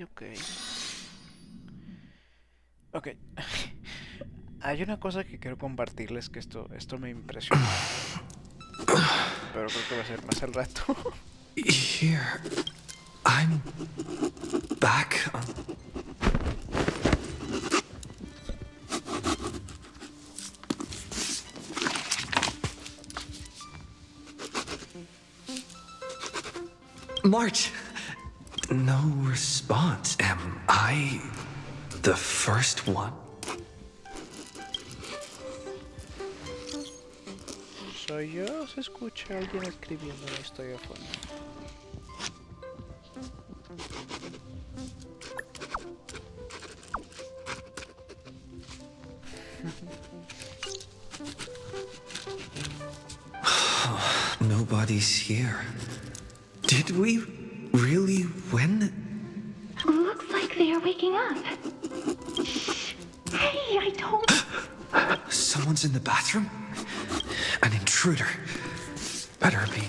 ok. Ok. Hay una cosa que quiero compartirles que esto me impresionó. Pero creo que va a ser más al rato. Here, I'm back. March! No response. Am I the first one? Soy yo, se escucha alguien escribiendo una historia de fondo. Nobody's here. Did we really win? Looks like they are waking up. Hey, I told you. Someone's in the bathroom? An intruder. Better be.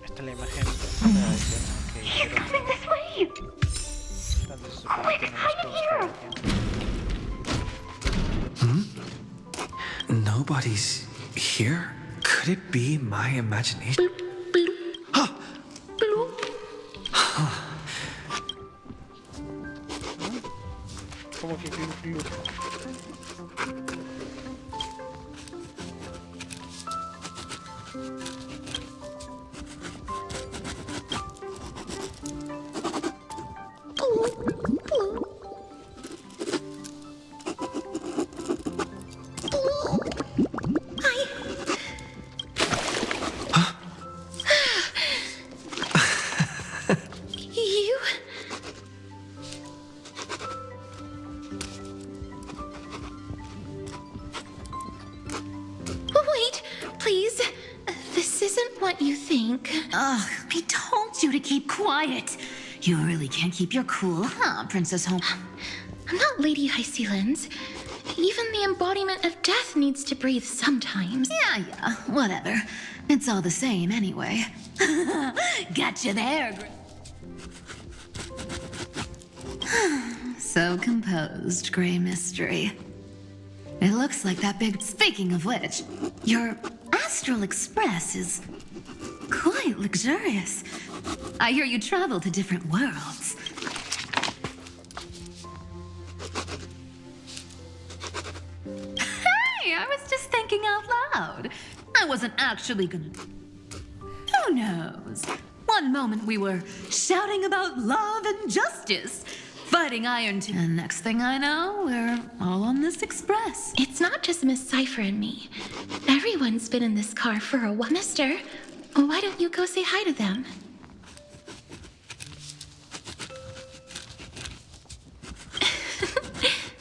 Esta es la imagen de He's coming this way. Quick, hide here. Nobody's here? Could it be my imagination? Huh. Como que You? Wait, please. This isn't what you think. Ugh, I told you to keep quiet. You really can't keep your cool, huh, Princess Home? I'm not Lady HACIA. Even the embodiment of death needs to breathe sometimes. Yeah, whatever. It's all the same anyway. Gotcha there. So composed, Grey Mystery. It looks like that big... Speaking of which, your Astral Express is quite luxurious. I hear you travel to different worlds. Hey, I was just thinking out loud. I wasn't actually gonna... Who knows? One moment we were shouting about love and justice, fighting Iron Team, and next thing I know, we're all on this express. It's not just Miss Cypher and me. Everyone's been in this car for a while. Mister, why don't you go say hi to them?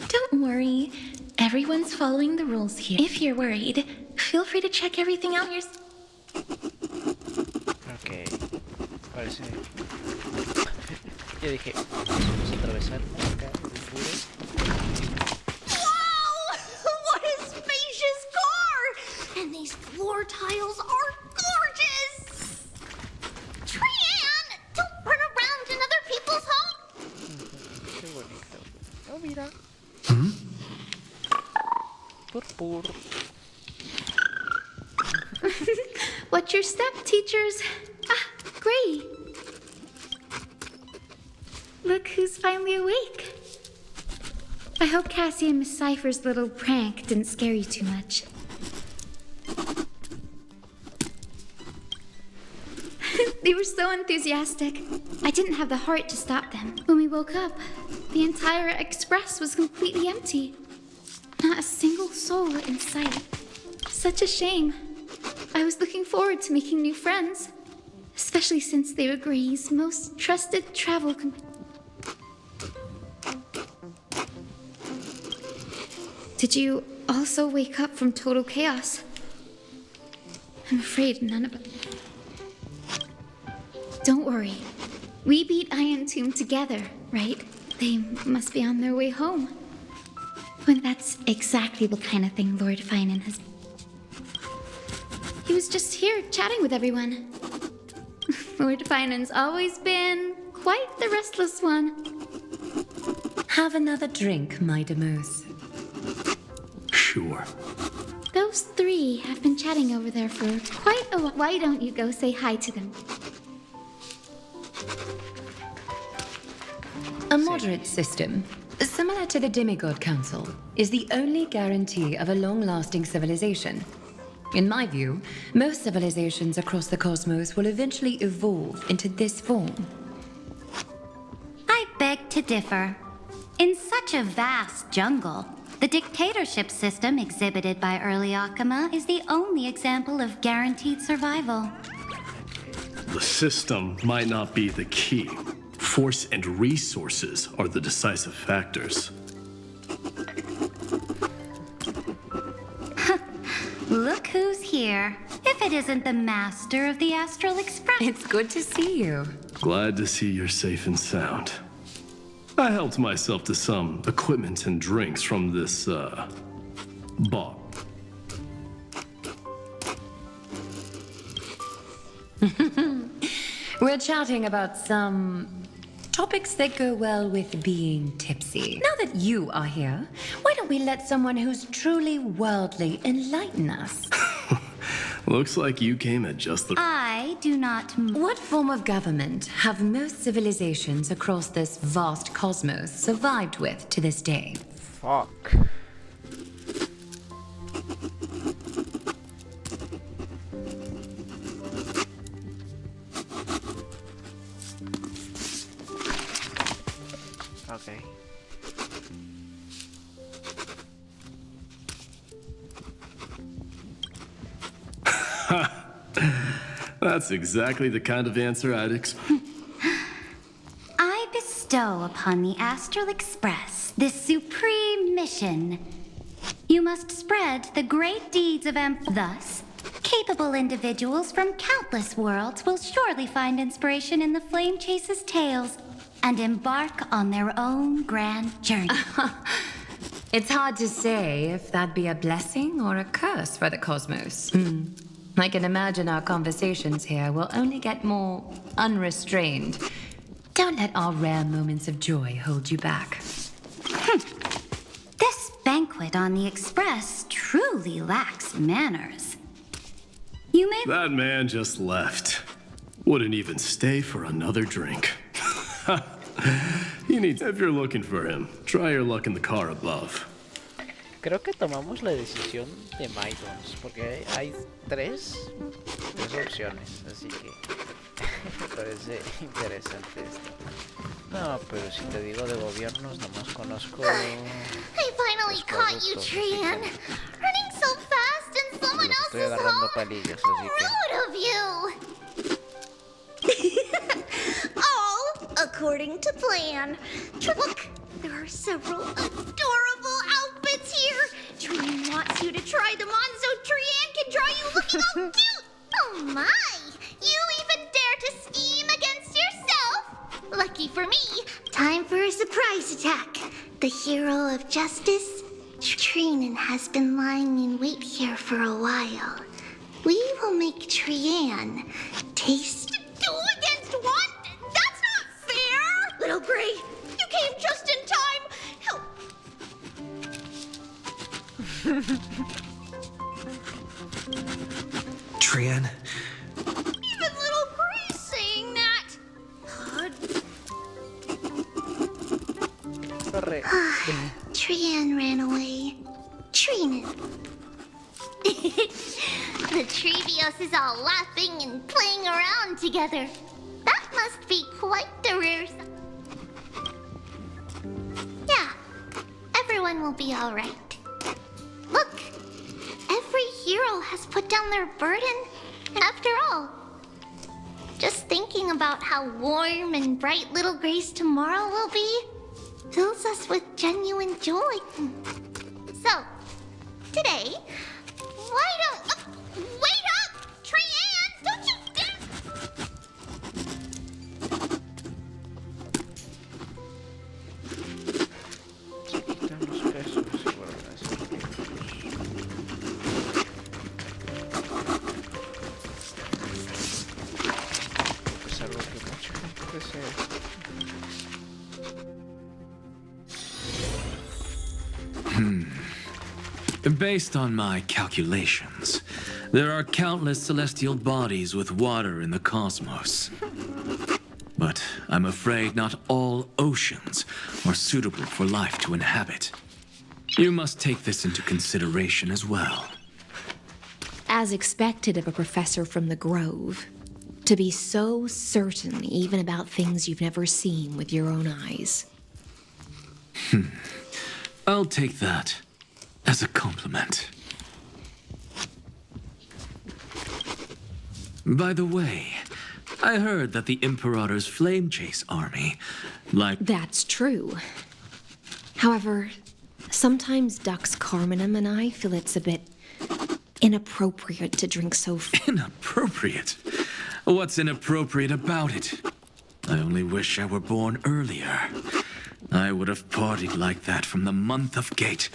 Don't worry. Everyone's following the rules here. If you're worried, feel free to check everything out yourself. Ok. Parece. Yo dije, vamos a atravesar acá el muro. Wow! What a spacious car! And these floor tiles are gorgeous! Trian, don't run around in other people's homes! Qué bonito. Oh, mira. Purpur. What's your step, teachers? Ah, Gray. Look who's finally awake. I hope Cassie and Miss Cypher's little prank didn't scare you too much. They were so enthusiastic. I didn't have the heart to stop them. When we woke up, the entire express was completely empty. Not a single soul in sight. Such a shame. I was looking forward to making new friends, especially since they were Gray's most trusted travel companion. Did you also wake up from total chaos? I'm afraid none of us. Don't worry. We beat Iron Tomb together, right? They must be on their way home. Well, that's exactly the kind of thing Lord Finan has... He was just here chatting with everyone. Lord Finan's always been quite the restless one. Have another drink, my Demos. Sure. Those three have been chatting over there for quite a while. Why don't you go say hi to them? A moderate system, similar to the Demigod Council, is the only guarantee of a long-lasting civilization. In my view, most civilizations across the cosmos will eventually evolve into this form. I beg to differ. In such a vast jungle, the dictatorship system exhibited by early Akama is the only example of guaranteed survival. The system might not be the key. Force and resources are the decisive factors. Look who's here. If it isn't the master of the Astral Express. It's good to see you. Glad to see you're safe and sound. I helped myself to some equipment and drinks from this, bar. We're chatting about some topics that go well with being tipsy. Now that you are here, why don't we let someone who's truly worldly enlighten us? Looks like you came at just the... I do not. What form of government have most civilizations across this vast cosmos survived with to this day? Fuck. Okay. That's exactly the kind of answer I'd expect. I bestow upon the Astral Express this supreme mission. You must spread the great deeds of Thus, capable individuals from countless worlds will surely find inspiration in the Flame Chase's tales and embark on their own grand journey. It's hard to say if that'd be a blessing or a curse for the cosmos. I can imagine our conversations here will only get more unrestrained. Don't let our rare moments of joy hold you back. This banquet on the Express truly lacks manners. You may... That man just left. Wouldn't even stay for another drink. If you're looking for him, try your luck in the car above. Creo que tomamos la decisión de Maidons, porque hay tres opciones, así que me parece interesante esto. No, pero si te digo de gobiernos, nomás conozco... I finally caught you, Trian. Running so fast in someone Estoy else's agarrando home. palillos, How así que... rude of you. All according to plan. Look, there are several adorable outfits here. Trian wants you to try them on so Trian can draw you looking all cute. Oh my, you even dare to scheme against yourself? Lucky for me, time for a surprise attack. The hero of justice, Trian has been lying in wait here for a while. We will make Trian taste 2 against 1? That's not fair! Little Gray, you came just in time! Help! Trian, Even Little Gray's saying that! Corre. Trian ran away. Trian. The Trevios is all laughing and playing around together. That must be quite the rare... Yeah, everyone will be all right. Look, every hero has put down their burden. And after all, just thinking about how warm and bright Little Gray's tomorrow will be fills us with genuine joy. So, today, why don't... wait up! Trian! Don't you dare... Quitan los pesos y vuelven a ser es algo que mucha gente desea. Based on my calculations, there are countless celestial bodies with water in the cosmos. But I'm afraid not all oceans are suitable for life to inhabit. You must take this into consideration as well. As expected of a professor from the Grove, to be so certain even about things you've never seen with your own eyes. I'll take that as a compliment. By the way, I heard that the Imperator's Flame Chase army, That's true. However, sometimes Dux Carminum and I feel it's a bit inappropriate to drink so Inappropriate? What's inappropriate about it? I only wish I were born earlier. I would have partied like that from the month of Gate.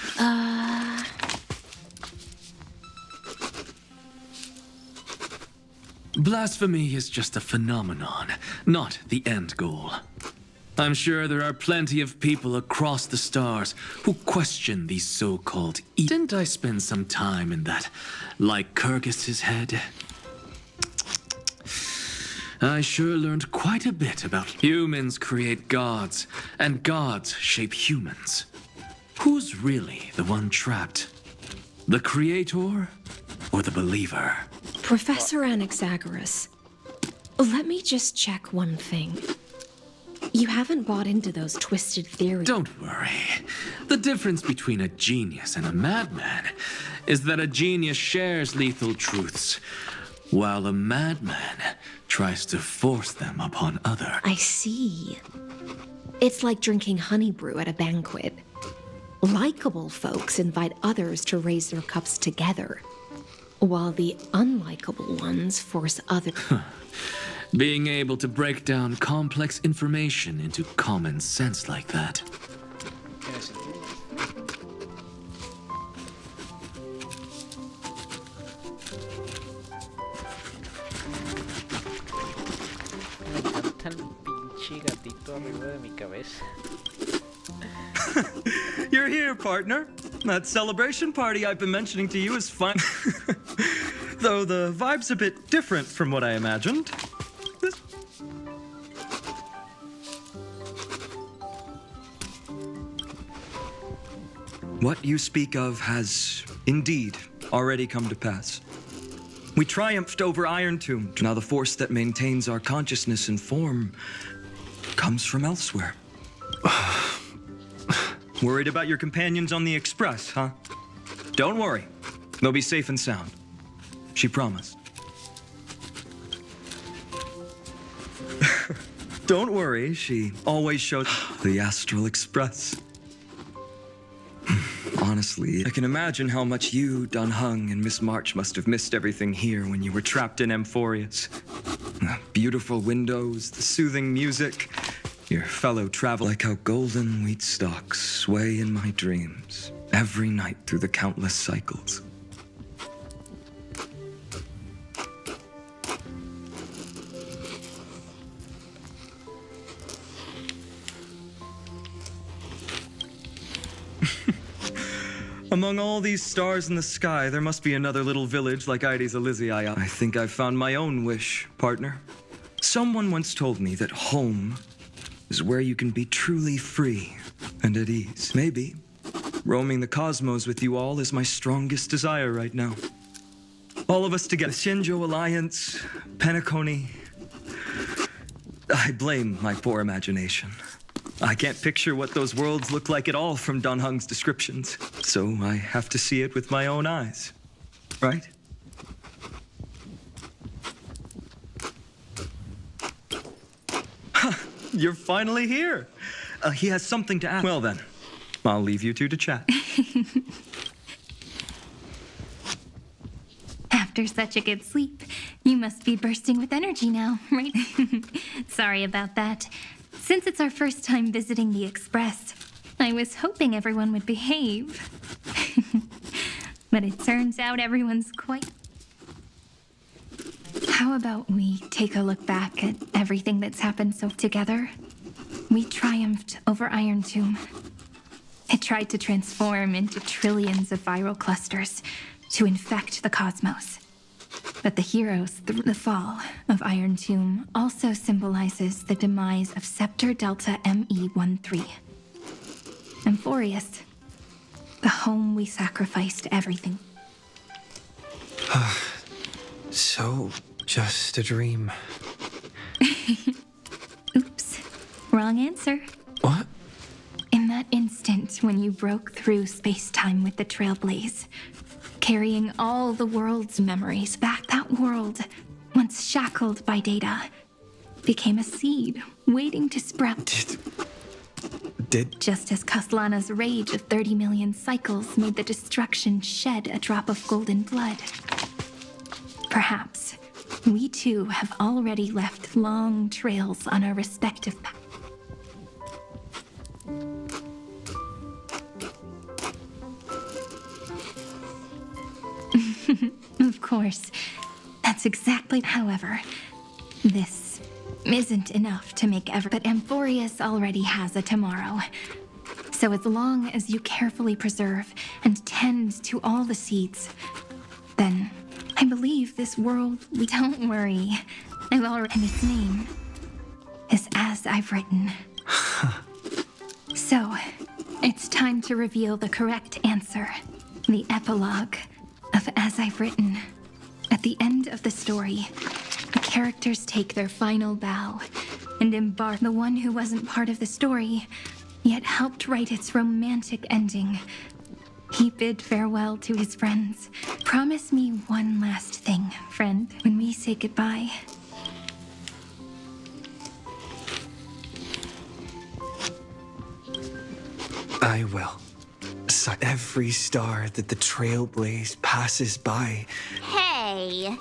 Blasphemy is just a phenomenon, not the end goal. I'm sure there are plenty of people across the stars who question these so-called Didn't I spend some time in that Lycurgus's head? I sure learned quite a bit about humans create gods, and gods shape humans. Who's really the one trapped? The creator or the believer? Professor Anaxagoras, let me just check one thing. You haven't bought into those twisted theories. Don't worry. The difference between a genius and a madman is that a genius shares lethal truths, while a madman tries to force them upon others. I see. It's like drinking honey brew at a banquet. Likeable folks invite others to raise their cups together, while the unlikable ones force others. Being able to break down complex information into common sense like that. Tiene sentido. Me encanta el pinche gatito arriba de mi cabeza. You're here, partner. That celebration party I've been mentioning to you is fun. Though the vibe's a bit different from what I imagined. What you speak of has indeed already come to pass. We triumphed over Iron Tomb. Now the force that maintains our consciousness and form comes from elsewhere. Worried about your companions on the Express, huh? Don't worry. They'll be safe and sound. She promised. Don't worry, she always shows the Astral Express. Honestly, I can imagine how much you, Dun Hung, and Miss March must have missed everything here when you were trapped in Amphorius. The beautiful windows, the soothing music, your fellow travel, like how golden wheat stalks sway in my dreams every night through the countless cycles. Among all these stars in the sky, there must be another little village like Ides Elysiae. I think I've found my own wish, partner. Someone once told me that home is where you can be truly free and at ease. Maybe roaming the cosmos with you all is my strongest desire right now. All of us together. The Shinjo Alliance, Penacony. I blame my poor imagination. I can't picture what those worlds look like at all from Dun Hung's descriptions. So I have to see it with my own eyes. Right? You're finally here. He has something to ask. Well then, I'll leave you two to chat. After such a good sleep, you must be bursting with energy now, right? Sorry about that. Since it's our first time visiting the Express, I was hoping everyone would behave. But it turns out everyone's quite... How about we take a look back at everything that's happened so together? We triumphed over Iron Tomb. It tried to transform into trillions of viral clusters to infect the cosmos. But the heroes, the fall of Iron Tomb also symbolizes the demise of Scepter Delta ME13. Amphorius, the home we sacrificed everything. So, just a dream. Oops, wrong answer. What? In that instant when you broke through space-time with the Trailblaze, carrying all the world's memories back, that world, once shackled by data, became a seed waiting to sprout. Just as Kaslana's rage of 30 million cycles made the destruction shed a drop of golden blood. Perhaps we too have already left long trails on our respective paths. Of course, that's exactly. However, this isn't enough to make but Amphorius already has a tomorrow. So as long as you carefully preserve and tend to all the seeds, then I believe this world. Don't worry, I've already. And its name is As I've Written. So, it's time to reveal the correct answer. The epilogue of As I've Written. At the end of the story, the characters take their final bow and embark. The one who wasn't part of the story, yet helped write its romantic ending. He bid farewell to his friends. Promise me one last thing, friend, when we say goodbye. I will. Every star that the Trailblaze passes by. Hey,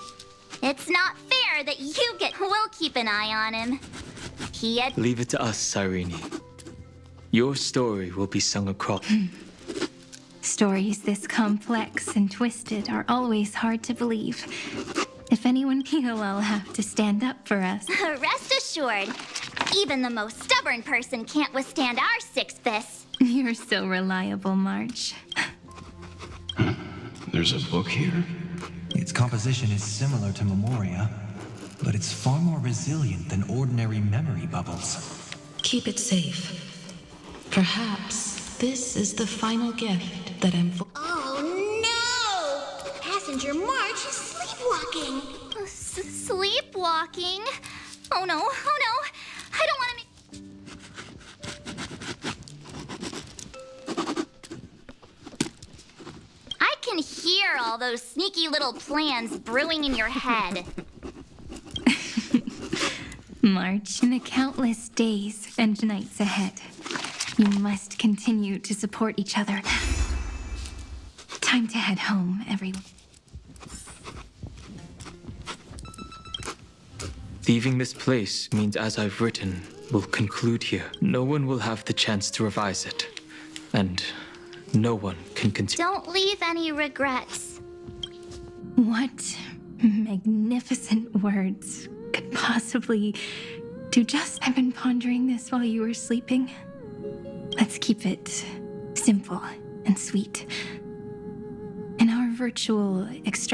it's not fair that you get. We'll keep an eye on him. He had. Leave it to us, Cyrene. Your story will be sung across. Stories this complex and twisted are always hard to believe. If anyone will, I'll have to stand up for us. Rest assured, even the most stubborn person can't withstand our six fists. You're so reliable, March. There's a book here? Its composition is similar to Memoria, but it's far more resilient than ordinary memory bubbles. Keep it safe. Perhaps this is the final gift that Oh no! Passenger March is sleepwalking. Sleepwalking? Oh no, oh no! I don't want to make. I can hear all those sneaky little plans brewing in your head. March, in the countless days and nights ahead, you must continue to support each other. Time to head home, everyone. Leaving this place means As I've Written will conclude here. No one will have the chance to revise it. And no one can continue. Don't leave any regrets. What magnificent words could possibly do just... I've been pondering this while you were sleeping. Let's keep it simple and sweet. In our virtual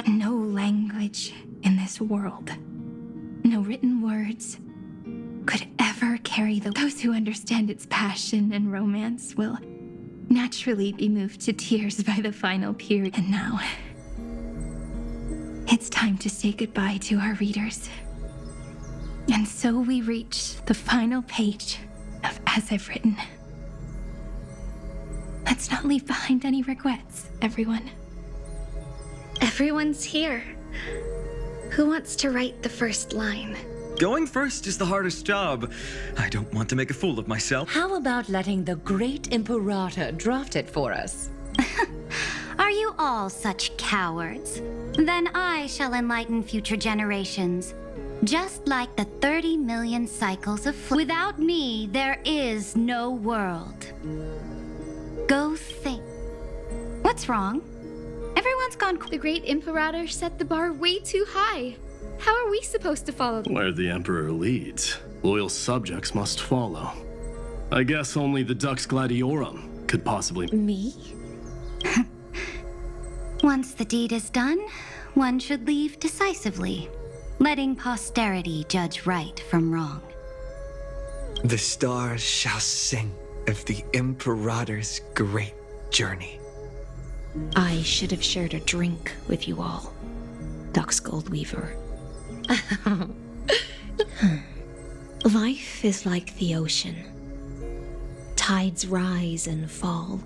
no language in this world, no written words could ever carry those who understand its passion and romance will naturally be moved to tears by the final period. And now, it's time to say goodbye to our readers. And so we reach the final page of As I've Written. Let's not leave behind any regrets, everyone. Everyone's here. Who wants to write the first line? Going first is the hardest job. I don't want to make a fool of myself. How about letting the great Imperator draft it for us? Are you all such cowards? Then I shall enlighten future generations. Just like the 30 million cycles of without me, there is no world. Go think. What's wrong? Everyone's gone. The great Imperator set the bar way too high. How are we supposed to follow? Where the Emperor leads, loyal subjects must follow. I guess only the Dux Gladiorum could could possibly... Me? Once the deed is done, one should leave decisively, letting posterity judge right from wrong. The stars shall sing of the Imperator's great journey. I should have shared a drink with you all, Duck's Goldweaver. Life is like the ocean. Tides rise and fall,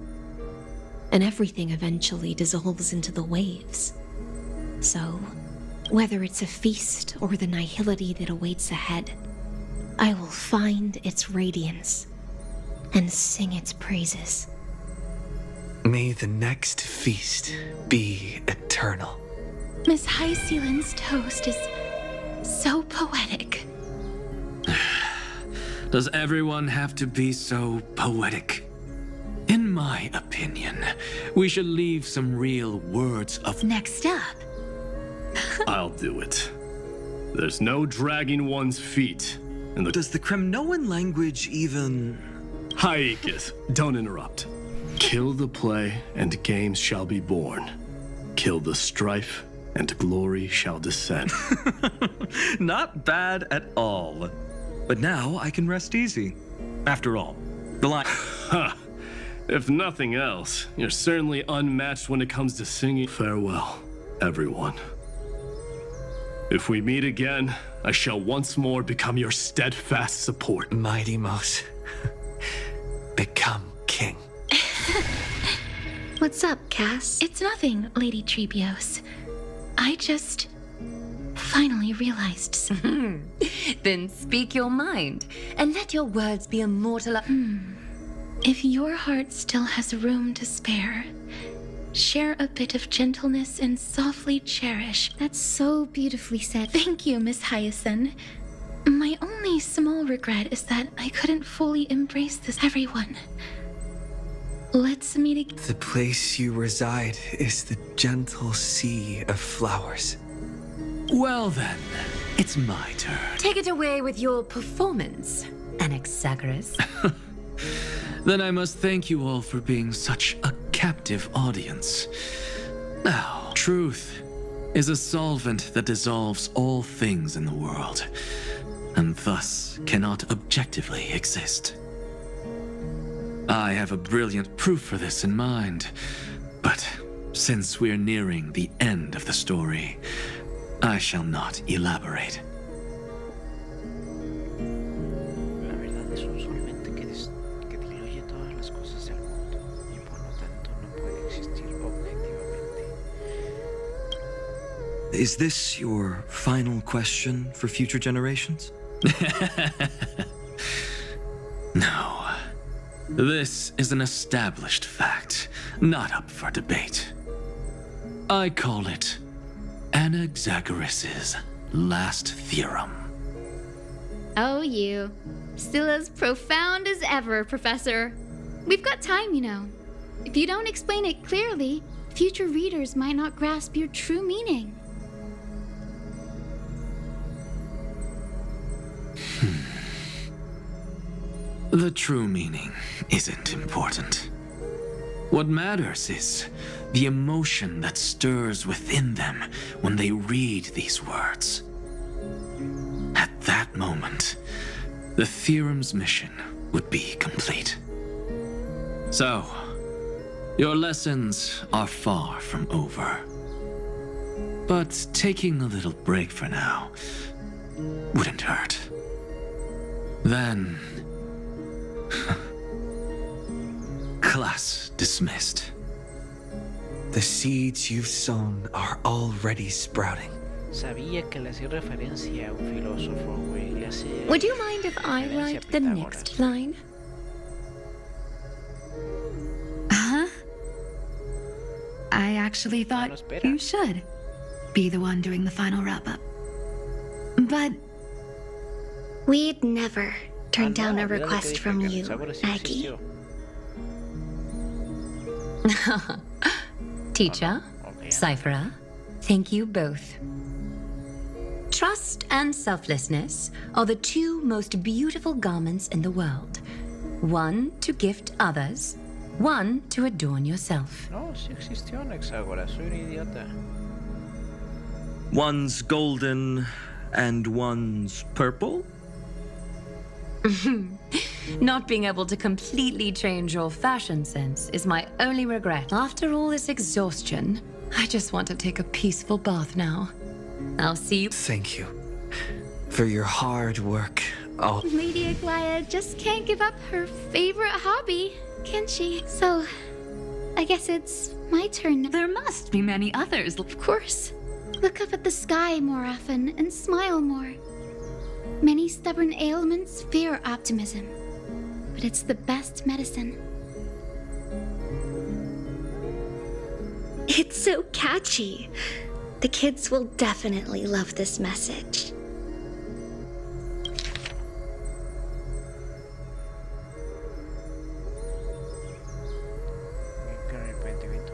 and everything eventually dissolves into the waves. So, whether it's a feast or the nihility that awaits ahead, I will find its radiance and sing its praises. May the next feast be eternal. Miss HACIA's toast is so poetic. Does everyone have to be so poetic? In my opinion, we should leave some real words of... Next up. I'll do it. There's no dragging one's feet. And Does the Kremnoan language even... Haikis, don't interrupt. Kill the play, and games shall be born. Kill the strife, and glory shall descend. Not bad at all. But now I can rest easy. After all, the line... Ha! If nothing else, you're certainly unmatched when it comes to singing. Farewell, everyone. If we meet again, I shall once more become your steadfast support. Mighty Mouse, become king. What's up, Cass? It's nothing, Lady Trebios. I just finally realized. Then speak your mind, and let your words be immortal. If your heart still has room to spare, share a bit of gentleness and softly cherish. That's so beautifully said. Thank you, Miss Hyacinth. My only small regret is that I couldn't fully embrace this everyone. Let's meet again. The place you reside is the gentle sea of flowers. Well then, it's my turn. Take it away with your performance, Anaxagoras. Then I must thank you all for being such a captive audience. Now, truth is a solvent that dissolves all things in the world, and thus cannot objectively exist. I have a brilliant proof for this in mind, but since we're nearing the end of the story, I shall not elaborate. La verdad es un solvente que diluye todas las cosas del mundo y por lo tanto no puede existir objetivamente. Is this your final question for future generations? No. This is an established fact, not up for debate. I call it Anaxagoras' last theorem. Oh, you. Still as profound as ever, Professor. We've got time, you know. If you don't explain it clearly, future readers might not grasp your true meaning. The true meaning isn't important. What matters is the emotion that stirs within them when they read these words. At that moment, the theorem's mission would be complete. So, your lessons are far from over. But taking a little break for now wouldn't hurt. Then... Class dismissed. The seeds you've sown are already sprouting. Sabía que le hacía referencia a un filósofo, güey. Le hace Would you mind if I referencia a write the Pitágoras. next line? Huh? I actually thought espera. you should be the one doing the final wrap-up. But We'd never turn down no, a olvídate que request dije from que you, Anaxágoras sí Maggie. existió. Teacher, Okay. Cypherer, thank you both. Trust and selflessness are the two most beautiful garments in the world. One to gift others, one to adorn yourself. No, sí existió un hexágora, soy un idiota. One's golden and one's purple? Not being able to completely change your fashion sense is my only regret. After all this exhaustion, I just want to take a peaceful bath now. I'll see you. Thank you for your hard work. Oh, Lady Aglaya just can't give up her favorite hobby, can she? So, I guess it's my turn. There must be many others. Of course. Look up at the sky more often and smile more. Many stubborn ailments fear optimism, but it's the best medicine. It's so catchy. The kids will definitely love this message. Con el arrepentimiento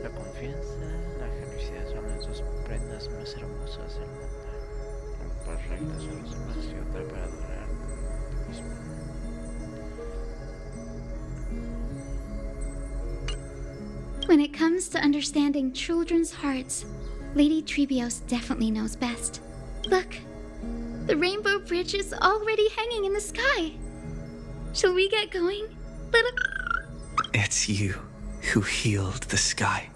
la confianza, la generosidad son las dos prendas más hermosas del mundo. Por regla solo se nació otra para adorar a ti mismo. When it comes to understanding children's hearts, Lady Trebios definitely knows best. Look, the Rainbow Bridge is already hanging in the sky. Shall we get going, little? it's you who healed the sky.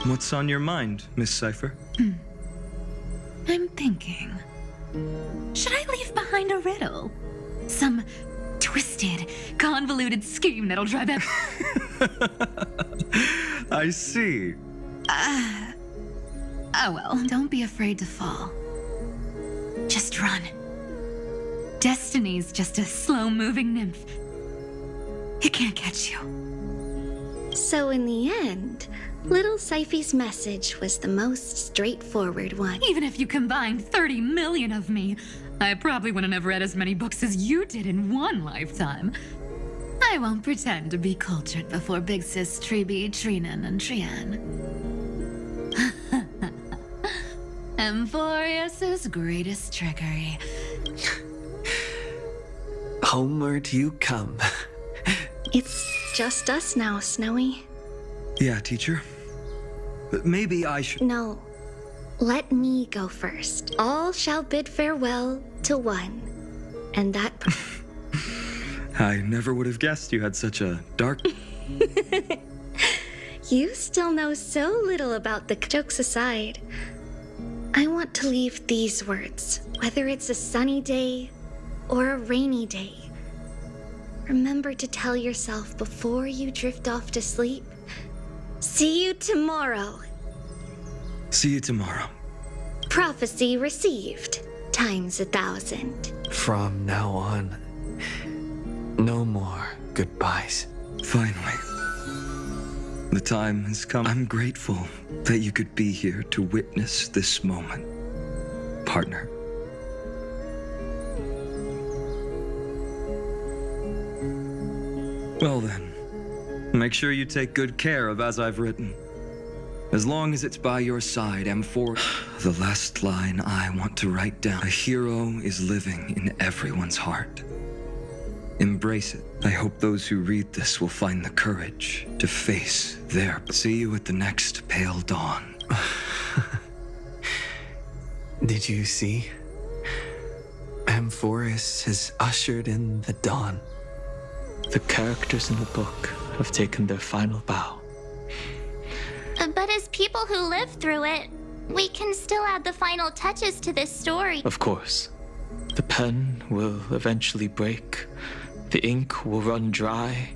What's on your mind, Miss Cipher? I'm thinking. Should I leave behind a riddle? Some twisted, convoluted scheme that'll drive out. I see. Oh well, don't be afraid to fall. Just run. Destiny's just a slow-moving nymph. It can't catch you. So in the end, little Syphy's message was the most straightforward one. Even if you combined 30 million of me, I probably wouldn't have read as many books as you did in one lifetime. I won't pretend to be cultured before Big Sis Treeby, Trinan, and Trian. Amphorius's greatest trickery. Homeward you come. It's just us now, Snowy. Yeah, teacher. But maybe I should... No, let me go first. All shall bid farewell to one, and that... I never would have guessed you had such a dark... You still know so little about the jokes aside. I want to leave these words, whether it's a sunny day or a rainy day. Remember to tell yourself before you drift off to sleep, see you tomorrow. See you tomorrow. Prophecy received, times 1,000. From now on, no more goodbyes. Finally. The time has come. I'm grateful that you could be here to witness this moment, partner. Well then, make sure you take good care of as I've written. As long as it's by your side, M4. The last line I want to write down. A hero is living in everyone's heart. Embrace it. I hope those who read this will find the courage to face their... See you at the next pale dawn. Did you see? Amphoris has ushered in the dawn. The characters in the book have taken their final bow. But as people who live through it, we can still add the final touches to this story. Of course. The pen will eventually break, the ink will run dry,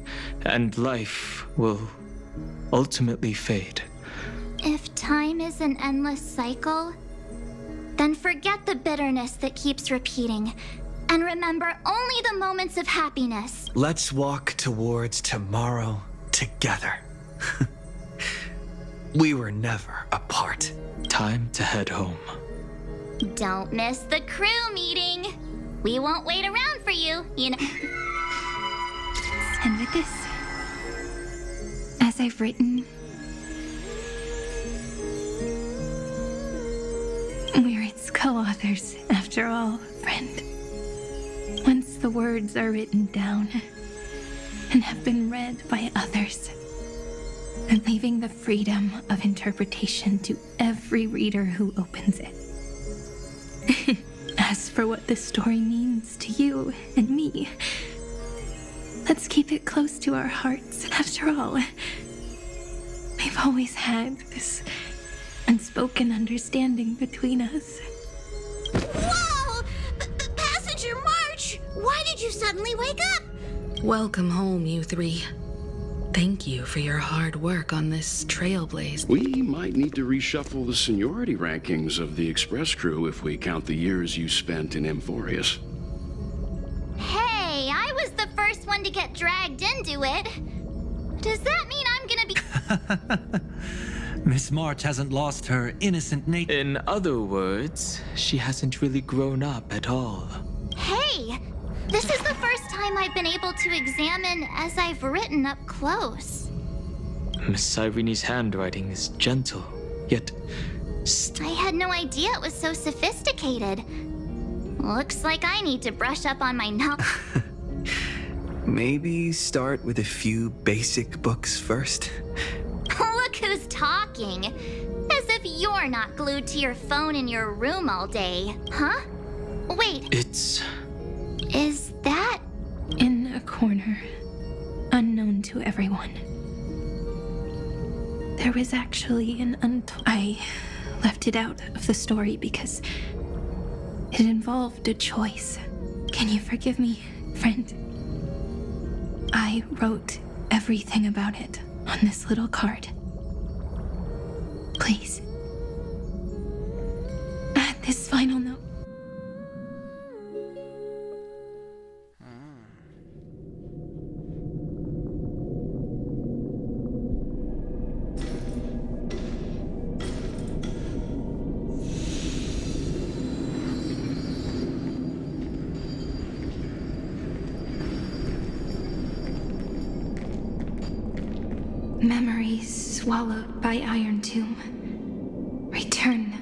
and life will ultimately fade. If time is an endless cycle, then forget the bitterness that keeps repeating, and remember only the moments of happiness. Let's walk towards tomorrow together. We were never apart. Time to head home. Don't miss the crew meeting. We won't wait around for you, you know. And with this, as I've written, we're its co-authors, after all, friend. Once the words are written down, and have been read by others, and leaving the freedom of interpretation to every reader who opens it. As for what this story means to you and me, let's keep it close to our hearts. After all, we've always had this unspoken understanding between us. Whoa! Passenger March! Why did you suddenly wake up? Welcome home, you three. Thank you for your hard work on this trailblaze. We might need to reshuffle the seniority rankings of the Express crew if we count the years you spent in Amphorius. Hey, I was the first one to get dragged into it. Does that mean I'm gonna be... Miss March hasn't lost her innocent nature. In other words, she hasn't really grown up at all. Hey, this is the first time I've been able to examine as I've written up close. Miss Irene's handwriting is gentle, yet... I had no idea it was so sophisticated. Looks like I need to brush up on my knowledge. Maybe start with a few basic books first. Look who's talking. As if you're not glued to your phone in your room all day, huh? Wait. It's... Is that... In a corner, unknown to everyone. There was actually an I left it out of the story because it involved a choice. Can you forgive me, friend? I wrote everything about it on this little card. Please. Add this final note. Memories swallowed by Iron Tomb. Return.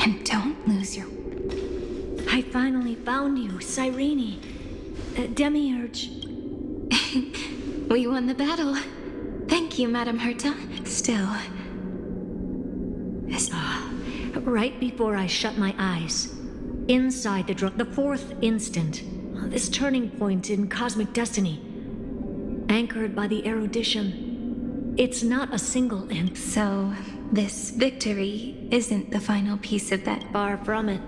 And don't lose your... I finally found you, Cyrene. Demiurge. We won the battle. Thank you, Madam Herta. Still... Right before I shut my eyes, inside the fourth instant, this turning point in cosmic destiny, anchored by the erudition, it's not a single end. So, this victory isn't the final piece of that. Far from it.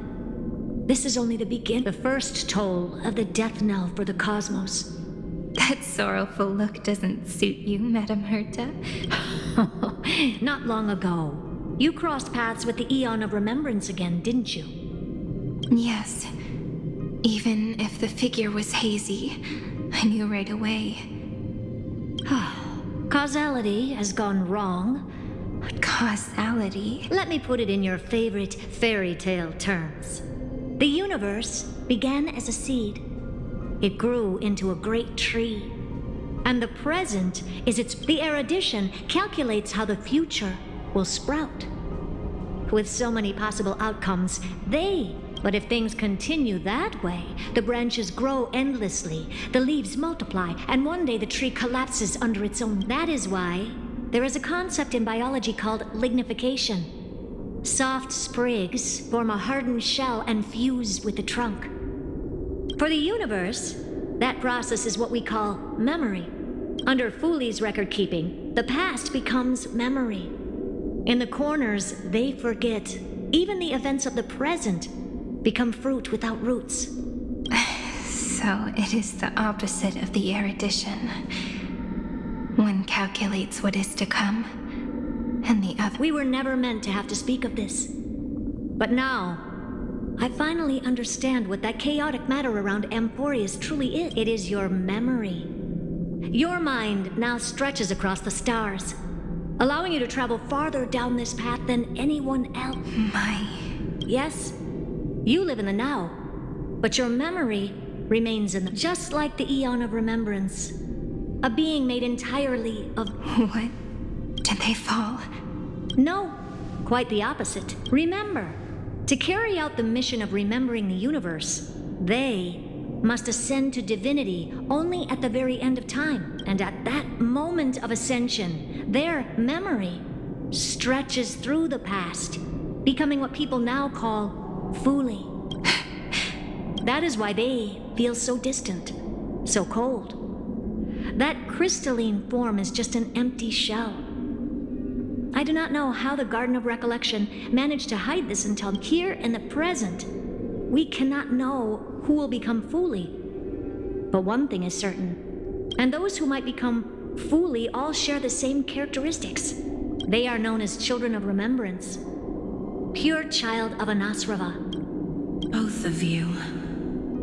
This is only the beginning, the first toll of the death knell for the cosmos. That sorrowful look doesn't suit you, Madam Herta. Not long ago. You crossed paths with the Eon of Remembrance again, didn't you? Yes. Even if the figure was hazy, I knew right away. Causality has gone wrong. What causality? Let me put it in your favorite fairy tale terms. The universe began as a seed. It grew into a great tree. And the present is the erudition calculates how the future will sprout. With so many possible outcomes, but if things continue that way, the branches grow endlessly, the leaves multiply, and one day the tree collapses under its own. That is why there is a concept in biology called lignification. Soft sprigs form a hardened shell and fuse with the trunk. For the universe, that process is what we call memory. Under Fooley's record keeping, the past becomes memory. In the corners, they forget. Even the events of the present become fruit without roots. So it is the opposite of the erudition. One calculates what is to come, and the other... We were never meant to have to speak of this. But now, I finally understand what that chaotic matter around Amphorius truly is. It is your memory. Your mind now stretches across the stars, allowing you to travel farther down this path than anyone else. Yes, you live in the now, but your memory remains in the... Just like the Eon of Remembrance, a being made entirely of... What? Did they fall? No, Quite the opposite. Remember, to carry out the mission of remembering the universe, they must ascend to divinity only at the very end of time. And at that moment of ascension, their memory stretches through the past, becoming what people now call Fuli. That is why they feel so distant, so cold. That crystalline form is just an empty shell. I do not know how the Garden of Recollection managed to hide this until here in the present. We cannot know who will become Fuli. But one thing is certain, and those who might become Fuli all share the same characteristics. They are known as children of remembrance. Pure child of Anasrava. Both of you.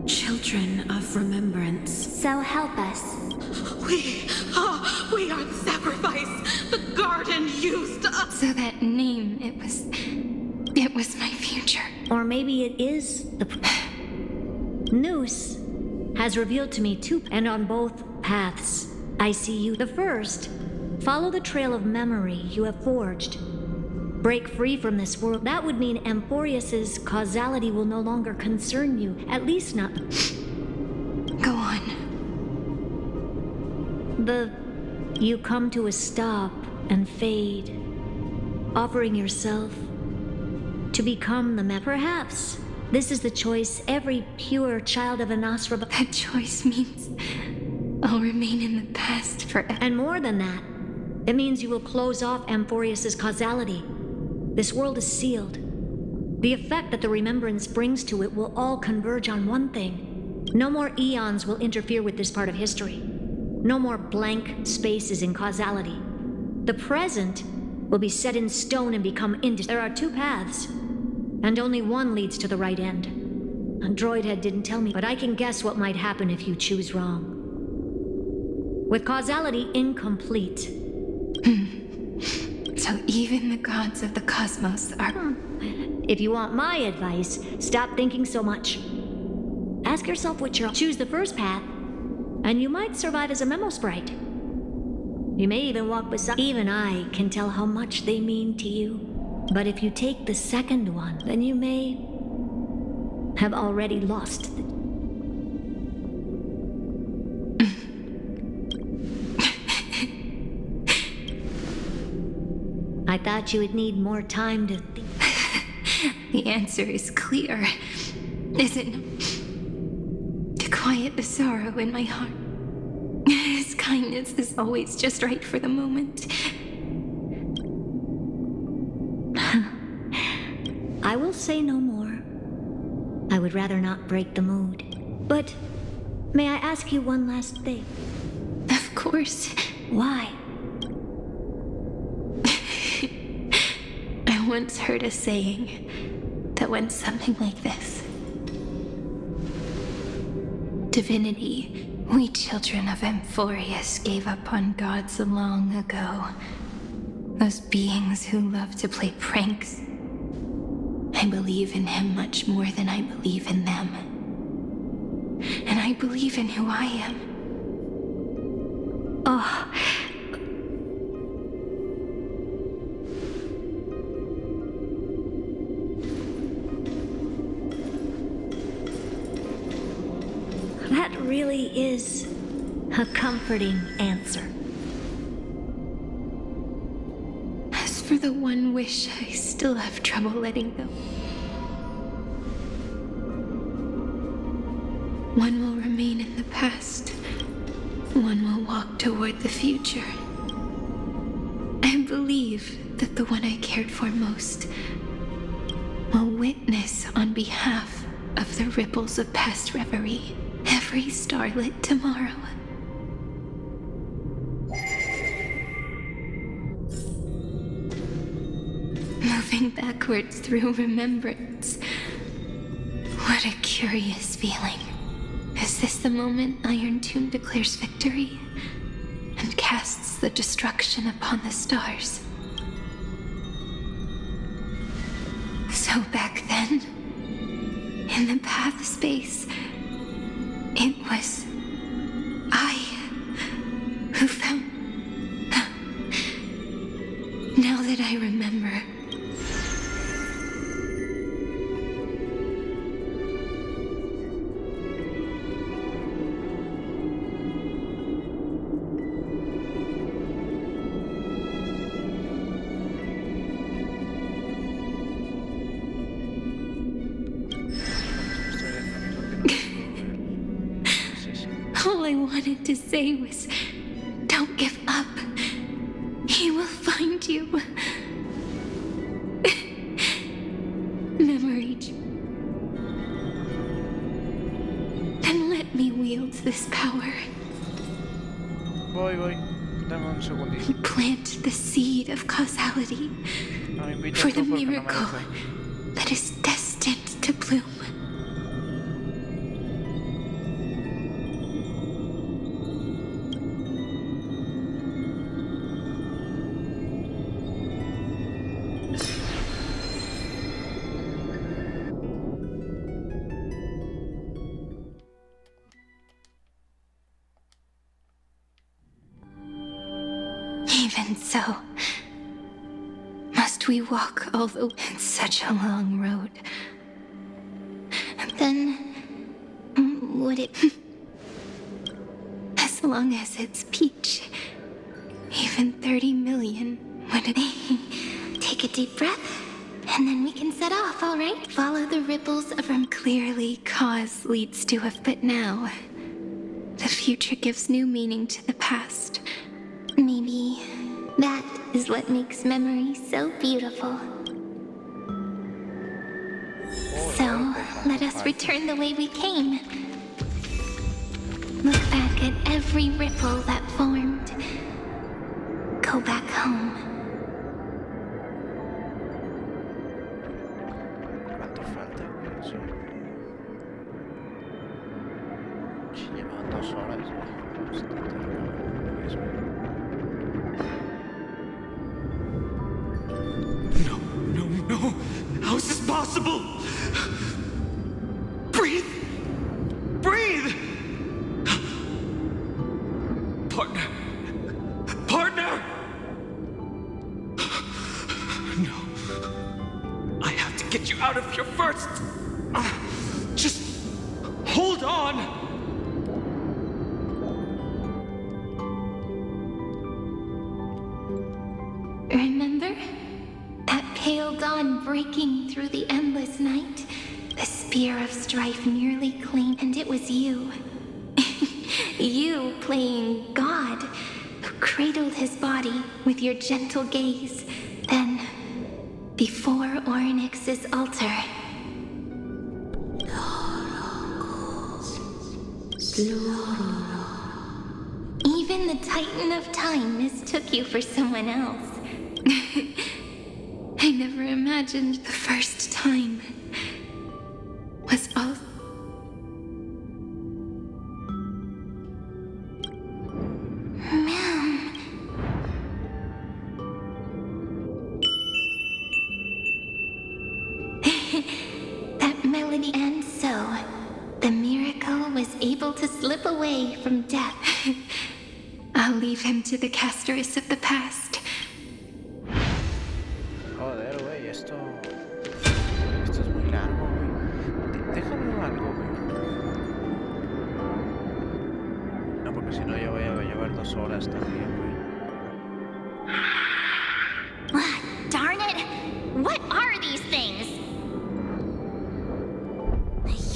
Children of remembrance. So help us. We are the sacrifice the garden used us. So that name, it was my future. Or maybe it is the... Noose has revealed to me two, and on both paths, I see you. The first, follow the trail of memory you have forged. Break free from this world. That would mean Amphorius's causality will no longer concern you, at least not... Go on. You come to a stop and fade, offering yourself to become the Perhaps this is the choice every pure child of Anasrava... That choice means I'll remain in the past forever. And more than that, it means you will close off Amphorius's causality. This world is sealed. The effect that the remembrance brings to it will all converge on one thing. No more eons will interfere with this part of history. No more blank spaces in causality. The present will be set in stone and become There are two paths, and only one leads to the right end. A droid head didn't tell me, but I can guess what might happen if you choose wrong. With causality incomplete. So even the gods of the cosmos are... If you want my advice, stop thinking so much. Ask yourself which you'll choose the first path, and you might survive as a memo sprite. You may even walk beside... Even I can tell how much they mean to you. But if you take the second one, then you may have already lost the... I thought you would need more time to think. The answer is clear, isn't it? To quiet the sorrow in my heart. His kindness is always just right for the moment. I will say no more. I would rather not break the mood. But may I ask you one last thing? Of course. Why? I once heard a saying that went something like this. Divinity, we children of Amphorius gave up on gods long ago. Those beings who love to play pranks. I believe in him much more than I believe in them. And I believe in who I am. Oh. That really is a comforting answer. As for the one wish I still have trouble letting go. One will remain in the past. One will walk toward the future. I believe that the one I cared for most will witness on behalf of the ripples of past reverie every starlit tomorrow. Moving backwards through remembrance. What a curious feeling. Is this the moment Iron Tune declares victory and casts the destruction upon the stars? So back then, in the path space, it was I who found... Now that I remember, wanted to say was, don't give up. He will find you. Memory. And let me wield this power. Voy. Dame un segundito. Plant the seed of causality for the miracle that is destined to bloom. Even so, must we walk all the way in such a long road? And then, would it... As long as it's peach, even 30 million would it... Take a deep breath, and then we can set off, all right? Follow the ripples of our... Clearly, cause leads to effect, but now, the future gives new meaning to the past. Maybe that is what makes memory so beautiful. So, let us return the way we came. Look back at every ripple that formed. Go back home. ¿Cuánto falta? Sí. Sí, llevan 2 horas. Vamos a intentar acabar lo mismo. No. How is this possible? Breathe! Partner! No. I have to get you out of here first. Just hold on. Remember? That pale dawn breaking through the endless night? The spear of strife nearly claimed, and it was you. You playing God, who cradled his body with your gentle gaze. Then, before Ornyx's altar... Even the Titan of Time mistook you for someone else. I never imagined the first time was all... Ma'am. That melody, and so, the miracle was able to slip away from death. I'll leave him to the casters of the past. Joder, güey, esto es muy largo, güey. Déjame algo, güey. No, porque si no ya voy a llevar 2 horas también, güey. Darn it! What are these things?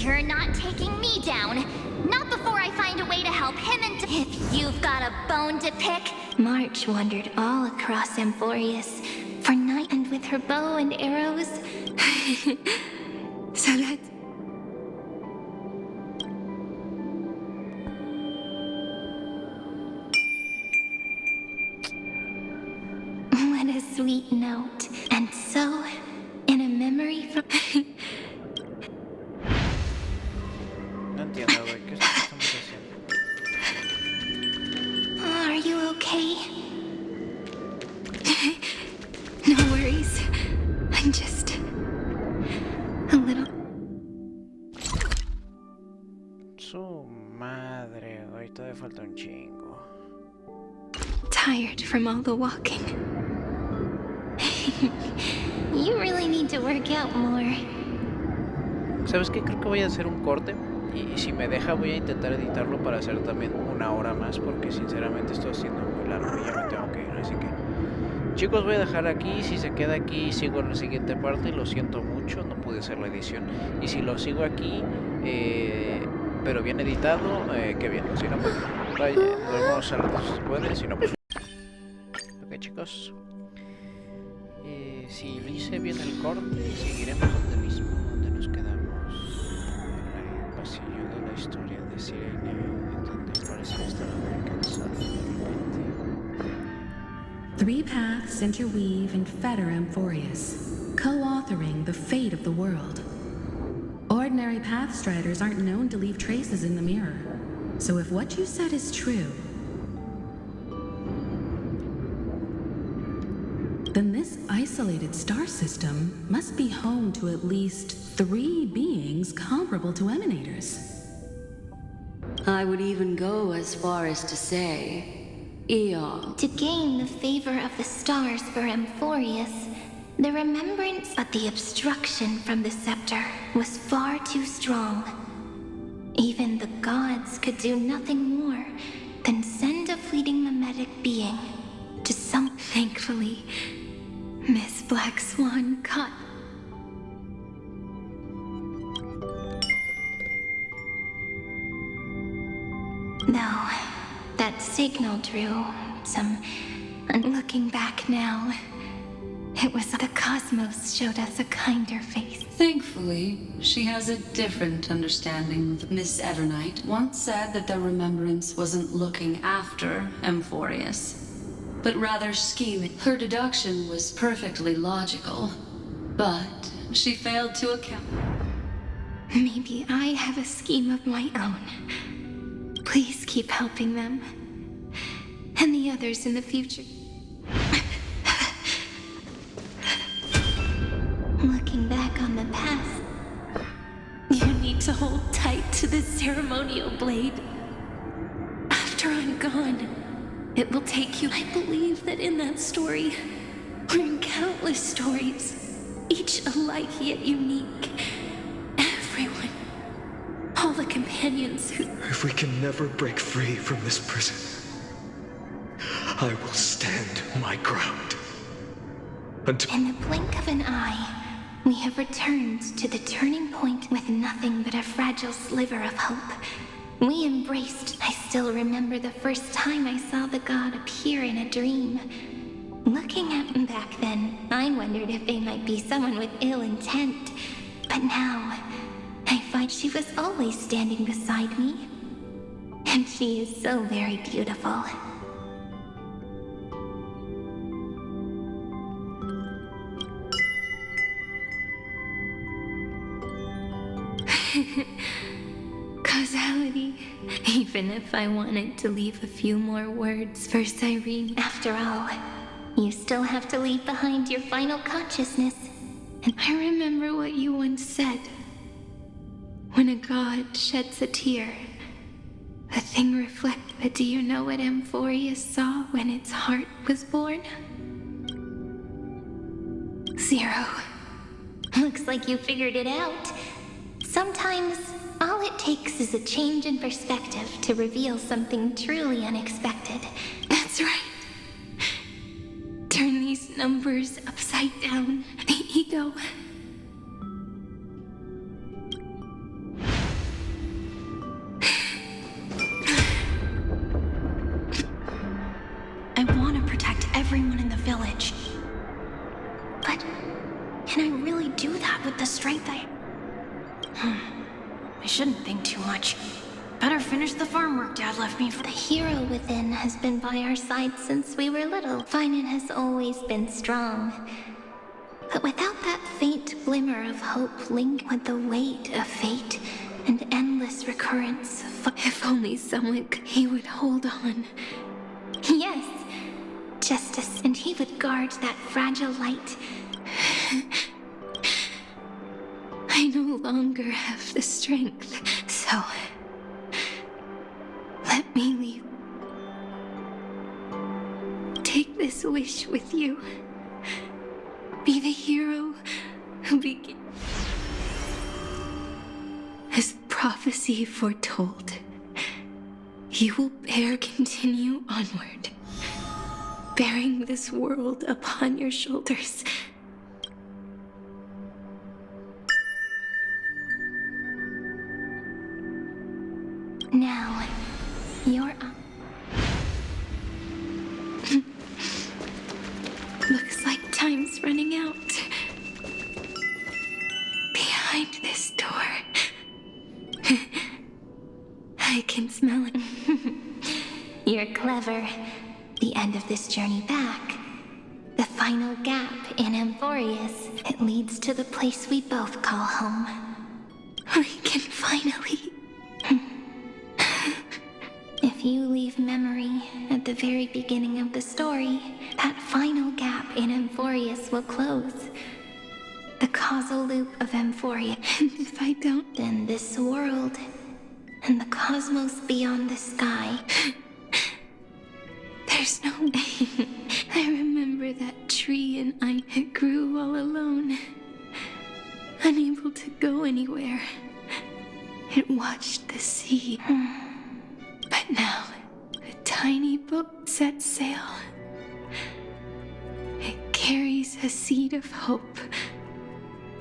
You're not taking me down. Not before I find a way to help him and... If you've got a bone to pick... March wandered all across Amphorius for night, and with her bow and arrows... So that... What a sweet note. And so, in a memory from... No entiendo, güey. ¿Qué estamos haciendo? Are you okay? No worries. I'm just... a little... Su madre, güey. Todavía falta un chingo. tired from all the walking. You really need to work out more. ¿Sabes qué? Creo que voy a hacer un corte. Y si me deja voy a intentar editarlo para hacer también 1 hora más. Porque sinceramente esto haciendo muy largo y ya me tengo que ir. Así que... chicos, voy a dejar aquí. Si se queda aquí sigo en la siguiente parte. Lo siento mucho, no pude hacer la edición. Y si lo sigo aquí, pero bien editado, qué bien. Si no, pues... por ahí. Nos vemos a rato si se puede, si no pues... Ok, chicos. Si hice bien el corte, seguiremos donde mismo, donde nos quedamos. En el pasillo de la historia de Sirenia, en donde parece estar muy cansado de repente. 3 paths interweave and fetter Amphorius, co-authoring the fate of the world. Ordinary pathstriders aren't known to leave traces in the mirror, so if what you said is true, then this isolated star system must be home to at least 3 beings comparable to emanators. I would even go as far as to say, Eon. To gain the favor of the stars for Amphorius, the remembrance but the obstruction from the scepter was far too strong. Even the gods could do nothing more than send a fleeting mimetic being to some... Thankfully, Miss Black Swan caught... No, that signal drew some... And looking back now, it was the cosmos showed us a kinder face. Thankfully, she has a different understanding. Miss Evernight once said that the remembrance wasn't looking after Amphorius, but rather scheming. Her deduction was perfectly logical, but she failed to account. Maybe I have a scheme of my own. Please keep helping them. And the others in the future. Looking back on the past, you need to hold tight to this ceremonial blade. After I'm gone, it will take you. I believe that in that story, or in countless stories, each alike yet unique, everyone, all the companions who... If we can never break free from this prison, I will stand my ground. Until... In the blink of an eye, we have returned to the turning point with nothing but a fragile sliver of hope. We embraced. I still remember the first time I saw the god appear in a dream. Looking at them back then, I wondered if they might be someone with ill intent. But now, I find she was always standing beside me. And she is so very beautiful. Causality. Even if I wanted to leave a few more words for Cyrene. After all, you still have to leave behind your final consciousness. And I remember what you once said. When a god sheds a tear, the thing reflects. But do you know what Amphorius saw when its heart was born? 0. Looks like you figured it out. Sometimes, all it takes is a change in perspective to reveal something truly unexpected. That's right. Turn these numbers upside down. The ego. I want to protect everyone in the village. But can I really do that with the strength I shouldn't think too much. Better finish the farm work Dad left me for. The hero within has been by our side since we were little. Finan has always been strong. But without that faint glimmer of hope linked with the weight of fate and endless recurrence, if only someone he would hold on. Yes, justice, and he would guard that fragile light. I no longer have the strength, so let me leave. Take this wish with you. Be the hero who begins. As prophecy foretold, you will continue onward, bearing this world upon your shoulders. Now, you're up. find this door. I can smell it. You're clever. The end of this journey back. The final gap in Amphorius. It leads to the place we both call home. We can finally... If you leave memory at the very beginning of the story, that final gap in Amphorius will close. The causal loop of Amphorius. And if I don't, then this world and the cosmos beyond the sky. There's no way. I remember that tree and I grew all alone, unable to go anywhere. It watched the sea. But now, a tiny boat sets sail. It carries a seed of hope,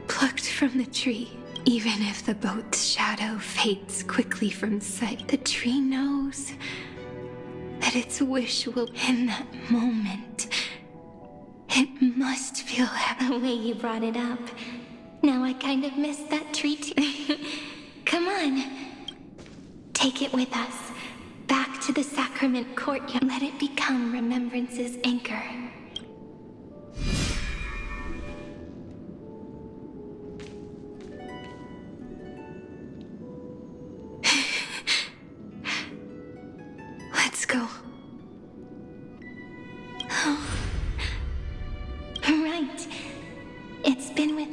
plucked from the tree. Even if the boat's shadow fades quickly from sight, the tree knows that its wish will in that moment. It must feel happy. The way you brought it up. Now I kind of miss that tree too. Come on. Take it with us. Back to the sacrament courtyard. Let it become remembrance's anchor. Let's go. Oh. Right. It's been with...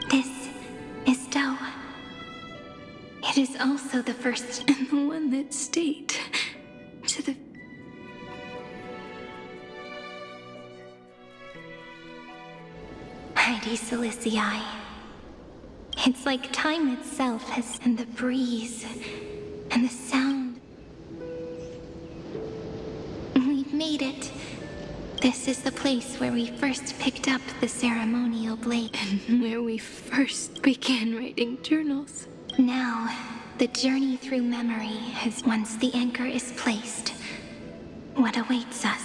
This is Doe. It is also the first and the one that stayed to the... Heidi Silicii. It's like time itself has... And the breeze. And the sound. We've made it. This is the place where we first picked up the ceremonial blade. And where we first began writing journals. Now, the journey through memory has... Once the anchor is placed, what awaits us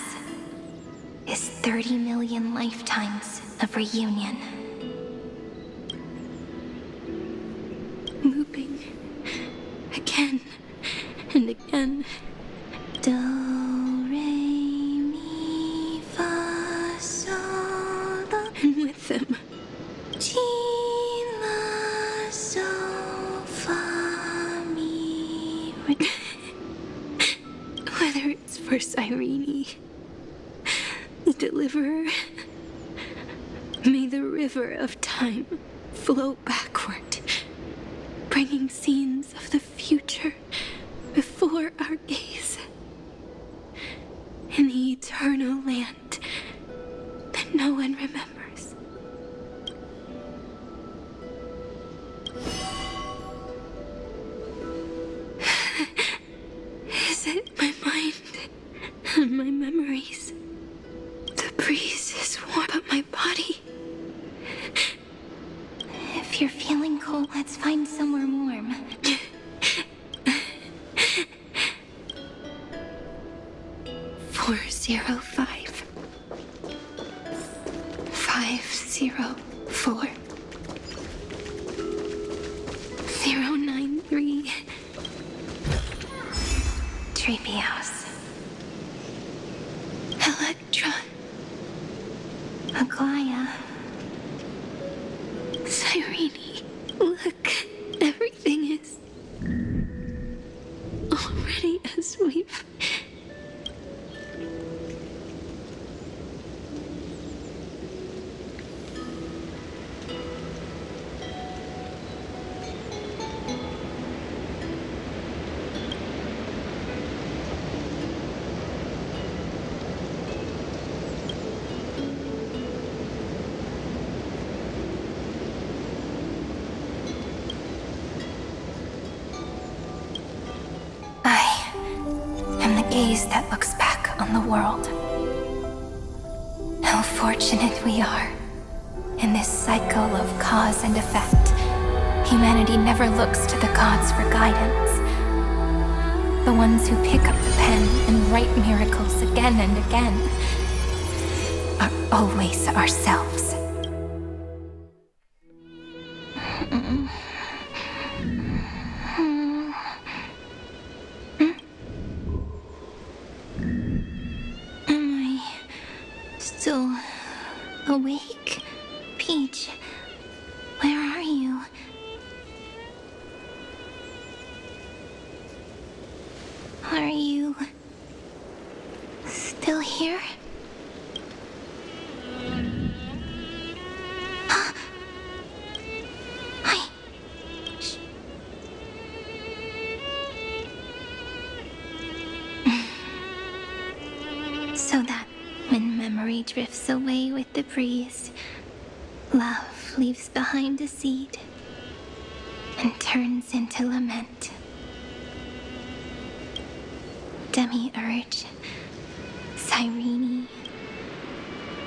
is 30 million lifetimes of reunion. Looping. Again. And again. Do, re, mi, fa, sol, do. And with them, Ti, la, sol, fa, mi, re. whether it's for Cyrene, the deliverer, may the river of time flow backward, bringing scenes of the future before our gaze, in the eternal land that no one remembers. Is it my mind and my memories? The breeze is warm, but my body... If you're feeling cold, let's find somewhere warm. 405 504 093 Treehouse. Electra. Aglaya. Cyrene. Look, everything is already as we've... Gaze that looks back on the world. How fortunate we are. In this cycle of cause and effect, humanity never looks to the gods for guidance. The ones who pick up the pen and write miracles again and again are always ourselves. awake? Peach, where are you? Are you still here? So that when memory drifts away with the breeze, love leaves behind a seed and turns into lament. Demiurge, Cyrene,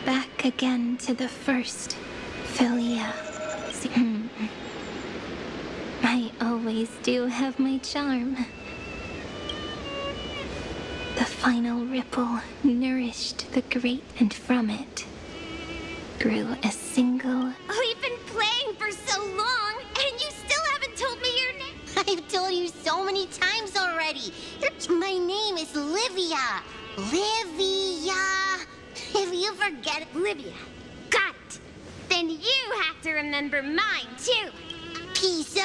back again to the first Philia. I always do have my charm. The final ripple nourished the great, and from it grew a single... We've been playing for so long, and you still haven't told me your name. I've told you so many times already. My name is Livia. Livia. If you forget Livia, got it. Then you have to remember mine, too. Piso.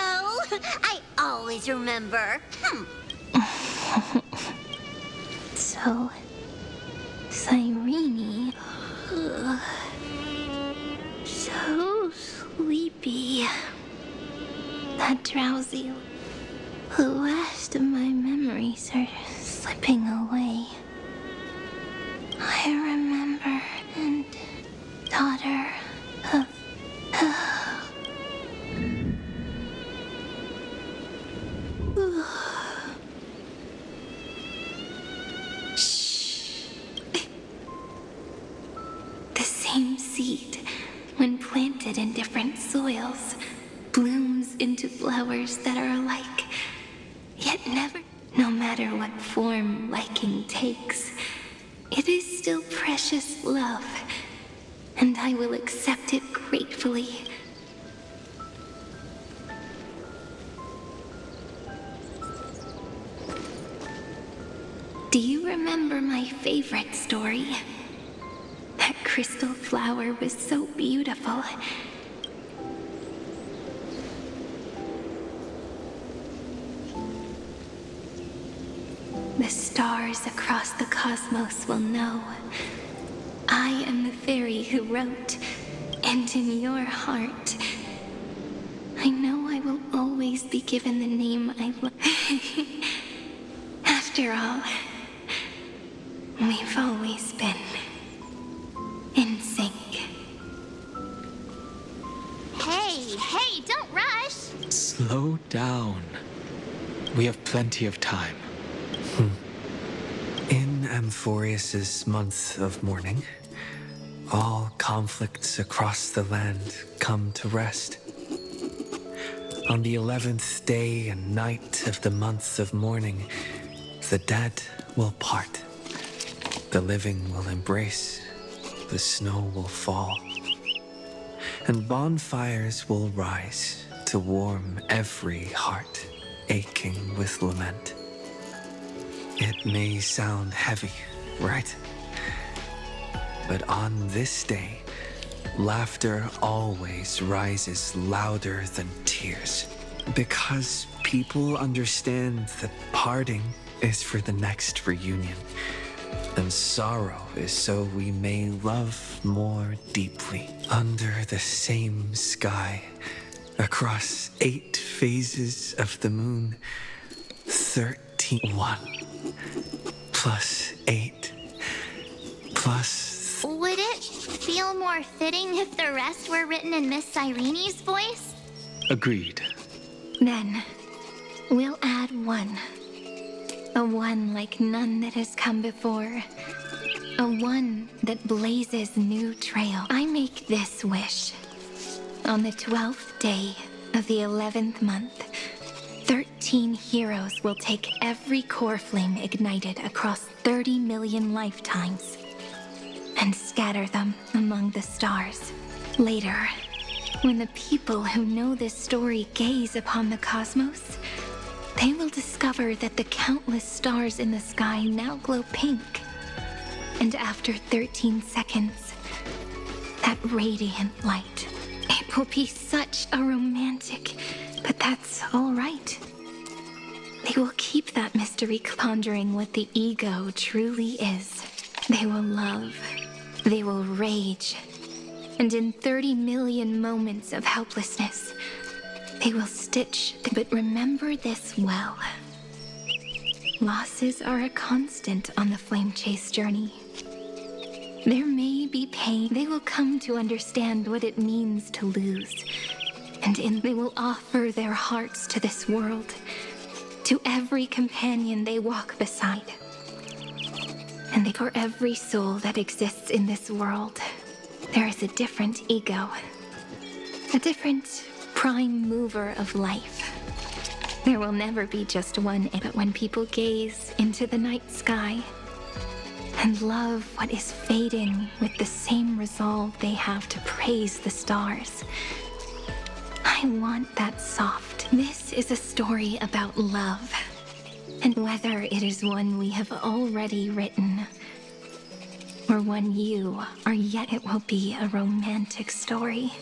I always remember. So, Cyrene, so sleepy. That drowsy. The last of my memories are slipping away. I remember, and daughter of... The same seed, when planted in different soils, blooms into flowers that are alike, yet never, no matter what form liking takes, it is still precious love, and I will accept it gratefully. Do you remember my favorite story? That crystal flower was so beautiful. The stars across the cosmos will know. I am the fairy who wrote, and in your heart, I know I will always be given the name I love. After all, we've always been in sync. Hey, don't rush. Slow down. We have plenty of time. In Amphorius's month of mourning, all conflicts across the land come to rest. On the 11th day and night of the month of mourning, the dead will part. The living will embrace. The snow will fall. And bonfires will rise to warm every heart aching with lament. It may sound heavy, right? But on this day, laughter always rises louder than tears. Because people understand that parting is for the next reunion. And sorrow is so we may love more deeply. Under the same sky, across 8 phases of the moon, 1 plus 8 plus... Would it feel more fitting if the rest were written in Miss Cyrene's voice? Agreed. Then, we'll add 1. A 1 like none that has come before. A 1 that blazes new trail. I make this wish. On the 12th day of the 11th month, 13 heroes will take every core flame ignited across 30 million lifetimes and scatter them among the stars. Later, when the people who know this story gaze upon the cosmos, they will discover that the countless stars in the sky now glow pink. And after 13 seconds, that radiant light. It will be such a romantic, but that's all right. They will keep that mystery pondering what the ego truly is. They will love. They will rage. And in 30 million moments of helplessness, they will stitch. But remember this well. Losses are a constant on the flame chase journey. There may be pain. They will come to understand what it means to lose. And they will offer their hearts to this world, to every companion they walk beside. And for every soul that exists in this world, there is a different ego, a different prime mover of life. There will never be just one, but when people gaze into the night sky and love what is fading with the same resolve they have to praise the stars, I want that soft. This is a story about love, and whether it is one we have already written or one you are yet, it will be a romantic story,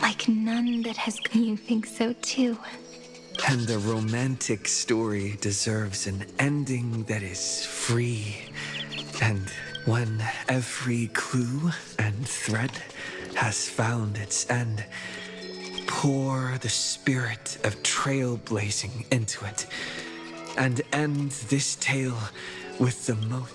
like none that has. You think so too? And a romantic story deserves an ending that is free. And when every clue and thread has found its end, pour the spirit of trailblazing into it, and end this tale with the most.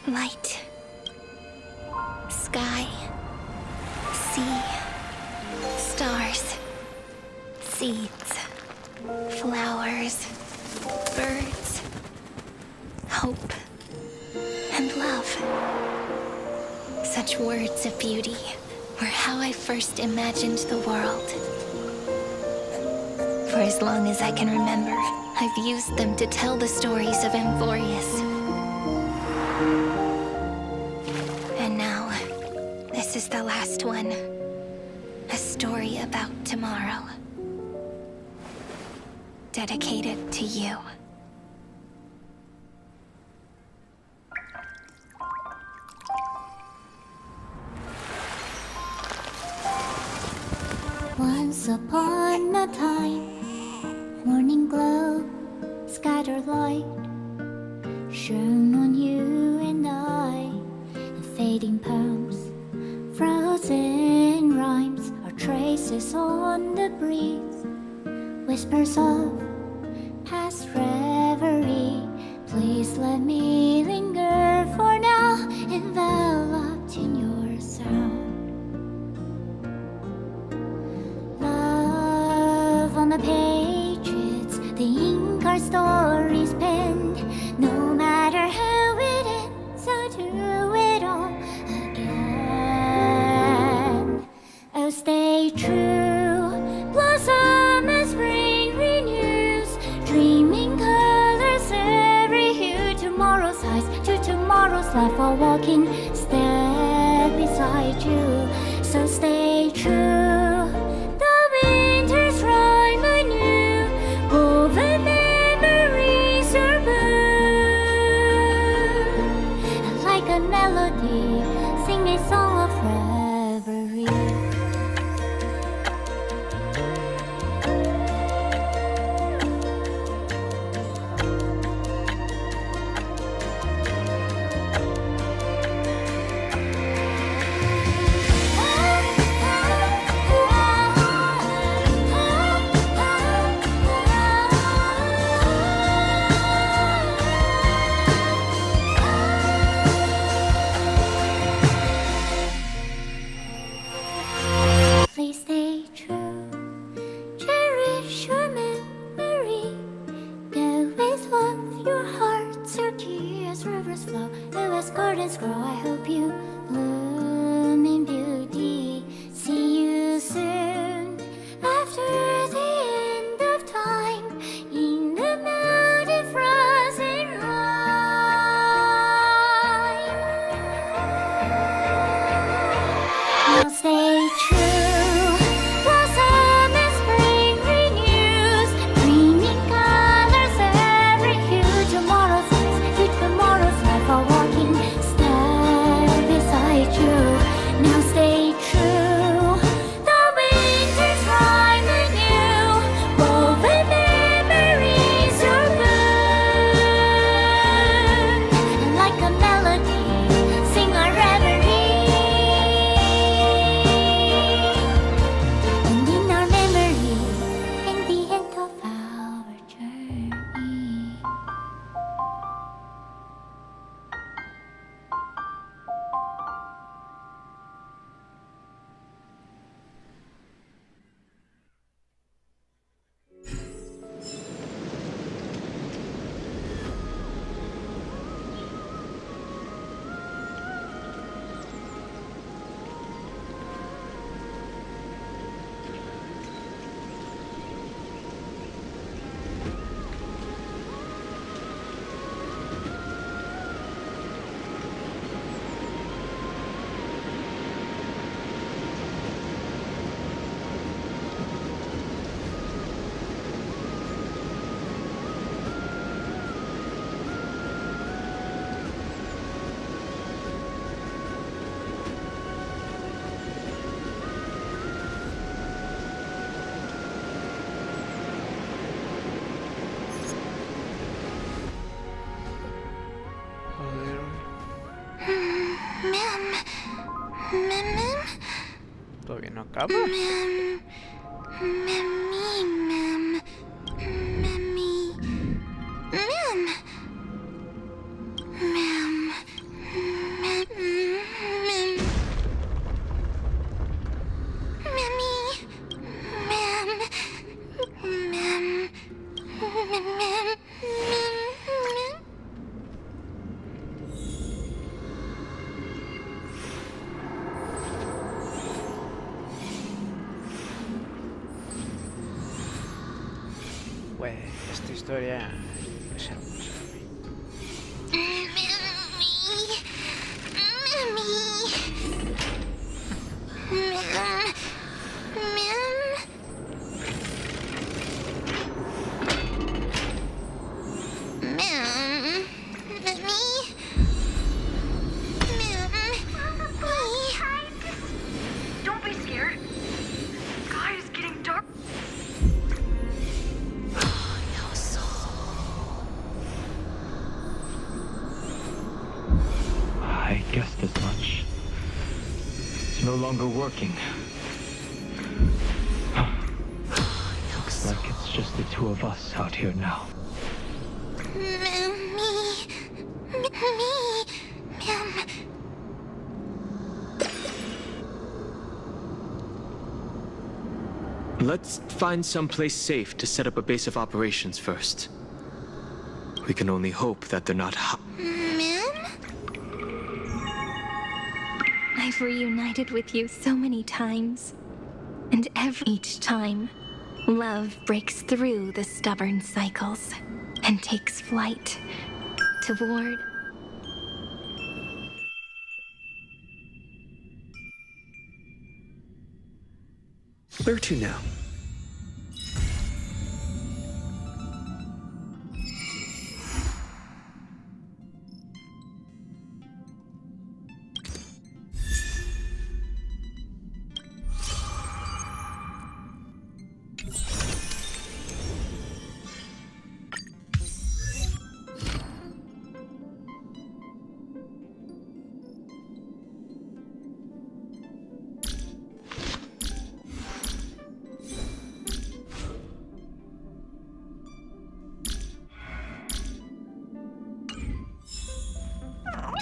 Light. Sky. Sea. Stars. Seeds. Flowers. Birds. Hope. And love. Such words of beauty were how I first imagined the world. For as long as I can remember, I've used them to tell the stories of Amphorius. And now, this is the last one. A story about tomorrow. Dedicated to you. Once upon a time, morning glow, scattered light, shone on you and I. The fading poems, frozen rhymes, are traces on the breeze, whispers of past reverie. Please let me linger for now, enveloped in your sound. On the pages, the ink our stories penned. No matter how it ends, I'll do it all again. Oh, stay true, blossom as spring renews, dreaming colors every hue. Tomorrow's eyes to tomorrow's life, while walking step beside you. So stay true. Sing a song of reverie. todavía no acaba. Güey, esta historia es hermosa. Don't be scared. God, it's getting dark. I guessed as much. It's no longer working. Looks like it's just the two of us out here now. Let's find someplace safe to set up a base of operations first. We can only hope that they're not I've reunited with you so many times. And each time, love breaks through the stubborn cycles and takes flight toward... Where to now?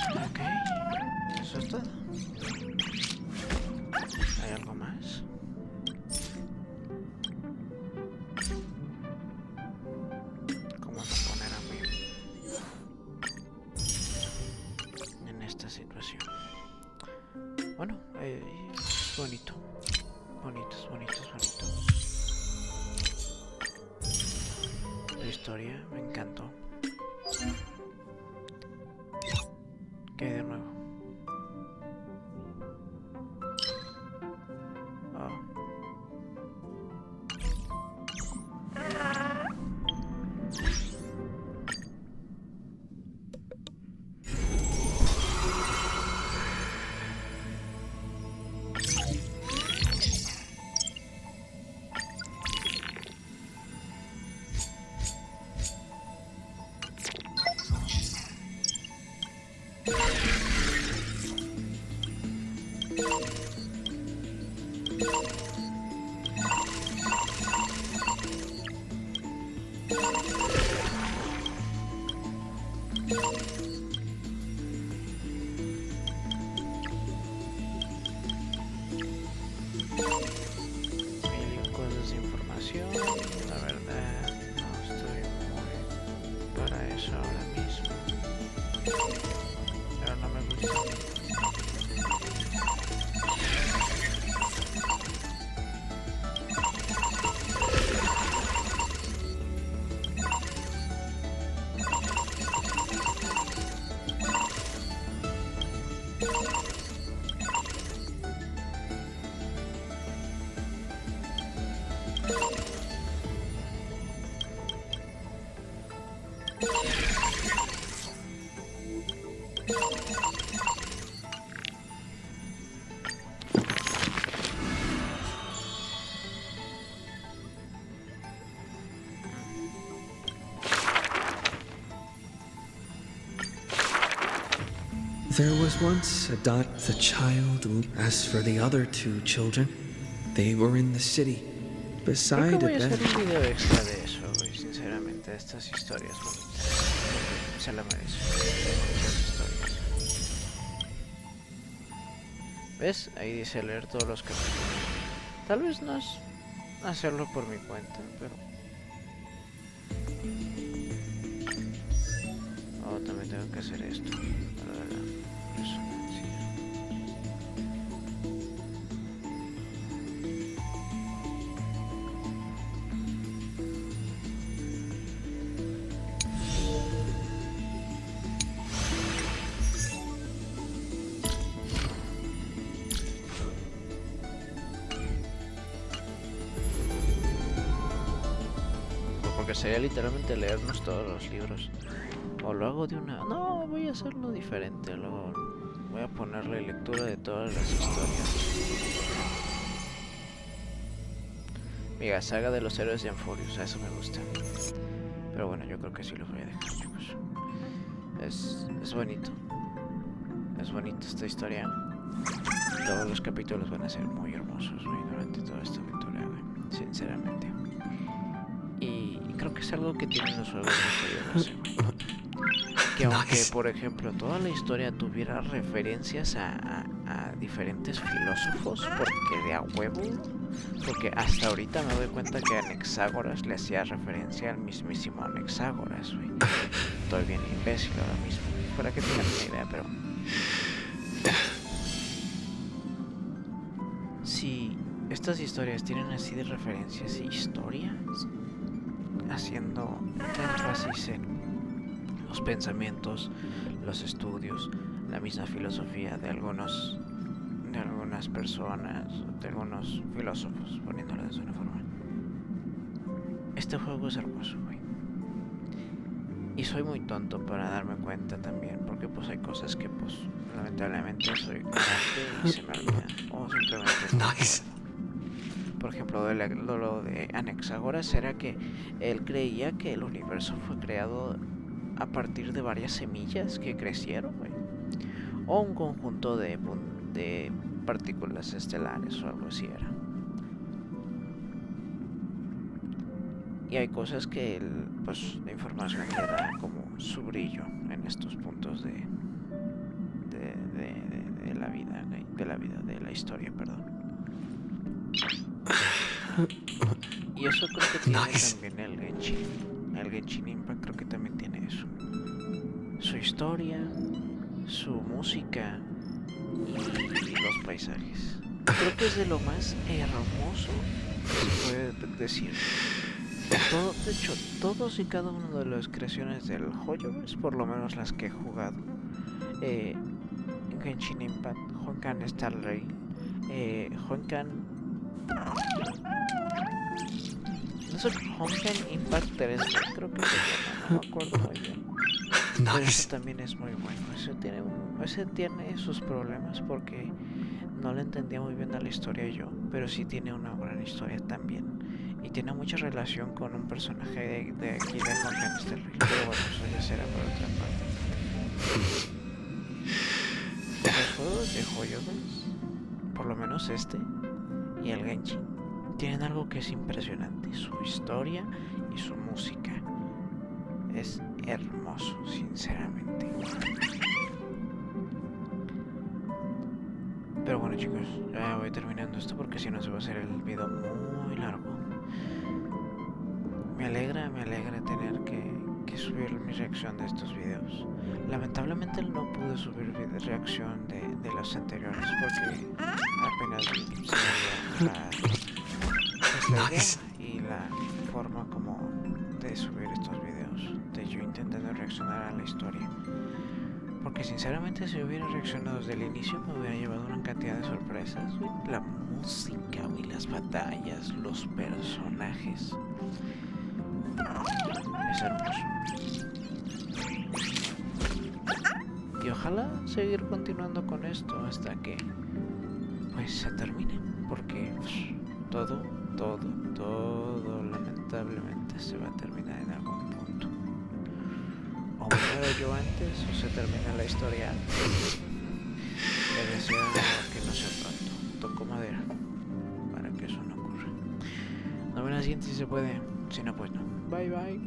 Ok, eso es todo. ¿Hay algo más? ¿Cómo no poner a mí en esta situación? Bueno, es bonito. Bonito. La historia me encantó. ¿Qué hay de nuevo? Oh. Mil cosas de información, la verdad no estoy muy para eso ahora mismo, pero no me gusta. There was once a child. As for the other two children, They were in the city, Creo beside que voy a a hacer bed. un video extra de eso, güey, sinceramente, de estas historias bonitas. Se la merece. Estas historias. ¿Ves? Ahí dice leer todos los capítulos. Tal vez no es hacerlo por mi cuenta, pero... Oh, también tengo que hacer esto. Para la resonancia. Porque sería literalmente leernos todos los libros. O lo hago de una... No, voy a hacerlo diferente. Luego voy a ponerle lectura de todas las historias. Mira, saga de los héroes de Amphorius. A eso me gusta. Pero bueno, yo creo que sí lo voy a dejar, chicos. Es bonito. Es bonito esta historia. Todos los capítulos van a ser muy hermosos, güey, durante toda esta aventura, güey. Sinceramente. Y creo que es algo que tienen los juegos de ESE, güey. Que aunque, por ejemplo, toda la historia tuviera referencias a diferentes filósofos, porque de a huevo, porque hasta ahorita me doy cuenta que Anaxágoras le hacía referencia al mismísimo Anaxágoras, güey. Estoy bien imbécil ahora mismo, para que tengan una idea, pero... Si estas historias tienen así de referencias y historias, haciendo énfasis en los pensamientos, los estudios, la misma filosofía de algunas personas, de algunos filósofos, poniéndolo de una forma. Este juego es hermoso, güey. Y soy muy tonto para darme cuenta también, porque pues hay cosas que pues lamentablemente soy ignorante y se me olvidan, o simplemente no recuerdo. Por ejemplo, lo de Anaxágoras era que él creía que el universo fue creado a partir de varias semillas que crecieron, güey. O un conjunto de partículas estelares o algo así era. Y hay cosas que pues la información le da como su brillo en estos puntos de la vida, de la historia, perdón. Y eso creo que tiene también el Genshin. El Genshin Impact creo que también tiene eso. Su historia, su música y los paisajes. Creo que es de lo más hermoso que se puede decir. De hecho, todos y cada uno de las creaciones del Hoyoverse, por lo menos las que he jugado, Genshin Impact, Honkai Star Rail, Honkai... No sé, Honkai Impact 3, creo que se llama, no me acuerdo muy bien. Pero eso también es muy bueno. Ese tiene sus problemas porque no le entendía muy bien a la historia yo, pero sí tiene una gran historia también. Y tiene mucha relación con un personaje de aquí de Honkai Star Rail. Pero bueno, eso ya será por otra parte. Los juegos de Hoyoverse, por lo menos este y el Genshin, tienen algo que es impresionante: su historia y su música. Es hermoso, sinceramente. Pero bueno, chicos, ya voy terminando esto porque si no se va a hacer el video muy largo. Me alegra tener que subir mi reacción de estos videos. Lamentablemente no pude subir reacción de los anteriores porque apenas se me dio la idea y la forma como de subir estos videos, de yo intentando reaccionar a la historia. Porque sinceramente si hubiera reaccionado desde el inicio me hubiera llevado una cantidad de sorpresas, güey. La música, güey, las batallas, los personajes. Es hermoso. Y ojalá seguir continuando con esto hasta que pues se termine, porque todo lamentablemente se va a terminar en algún punto. O me muero yo antes o se termina la historia antes. Le deseo que no sea pronto. Toco madera para que eso no ocurra. Nos vemos en la siguiente si se puede. Si no, pues no. Bye bye.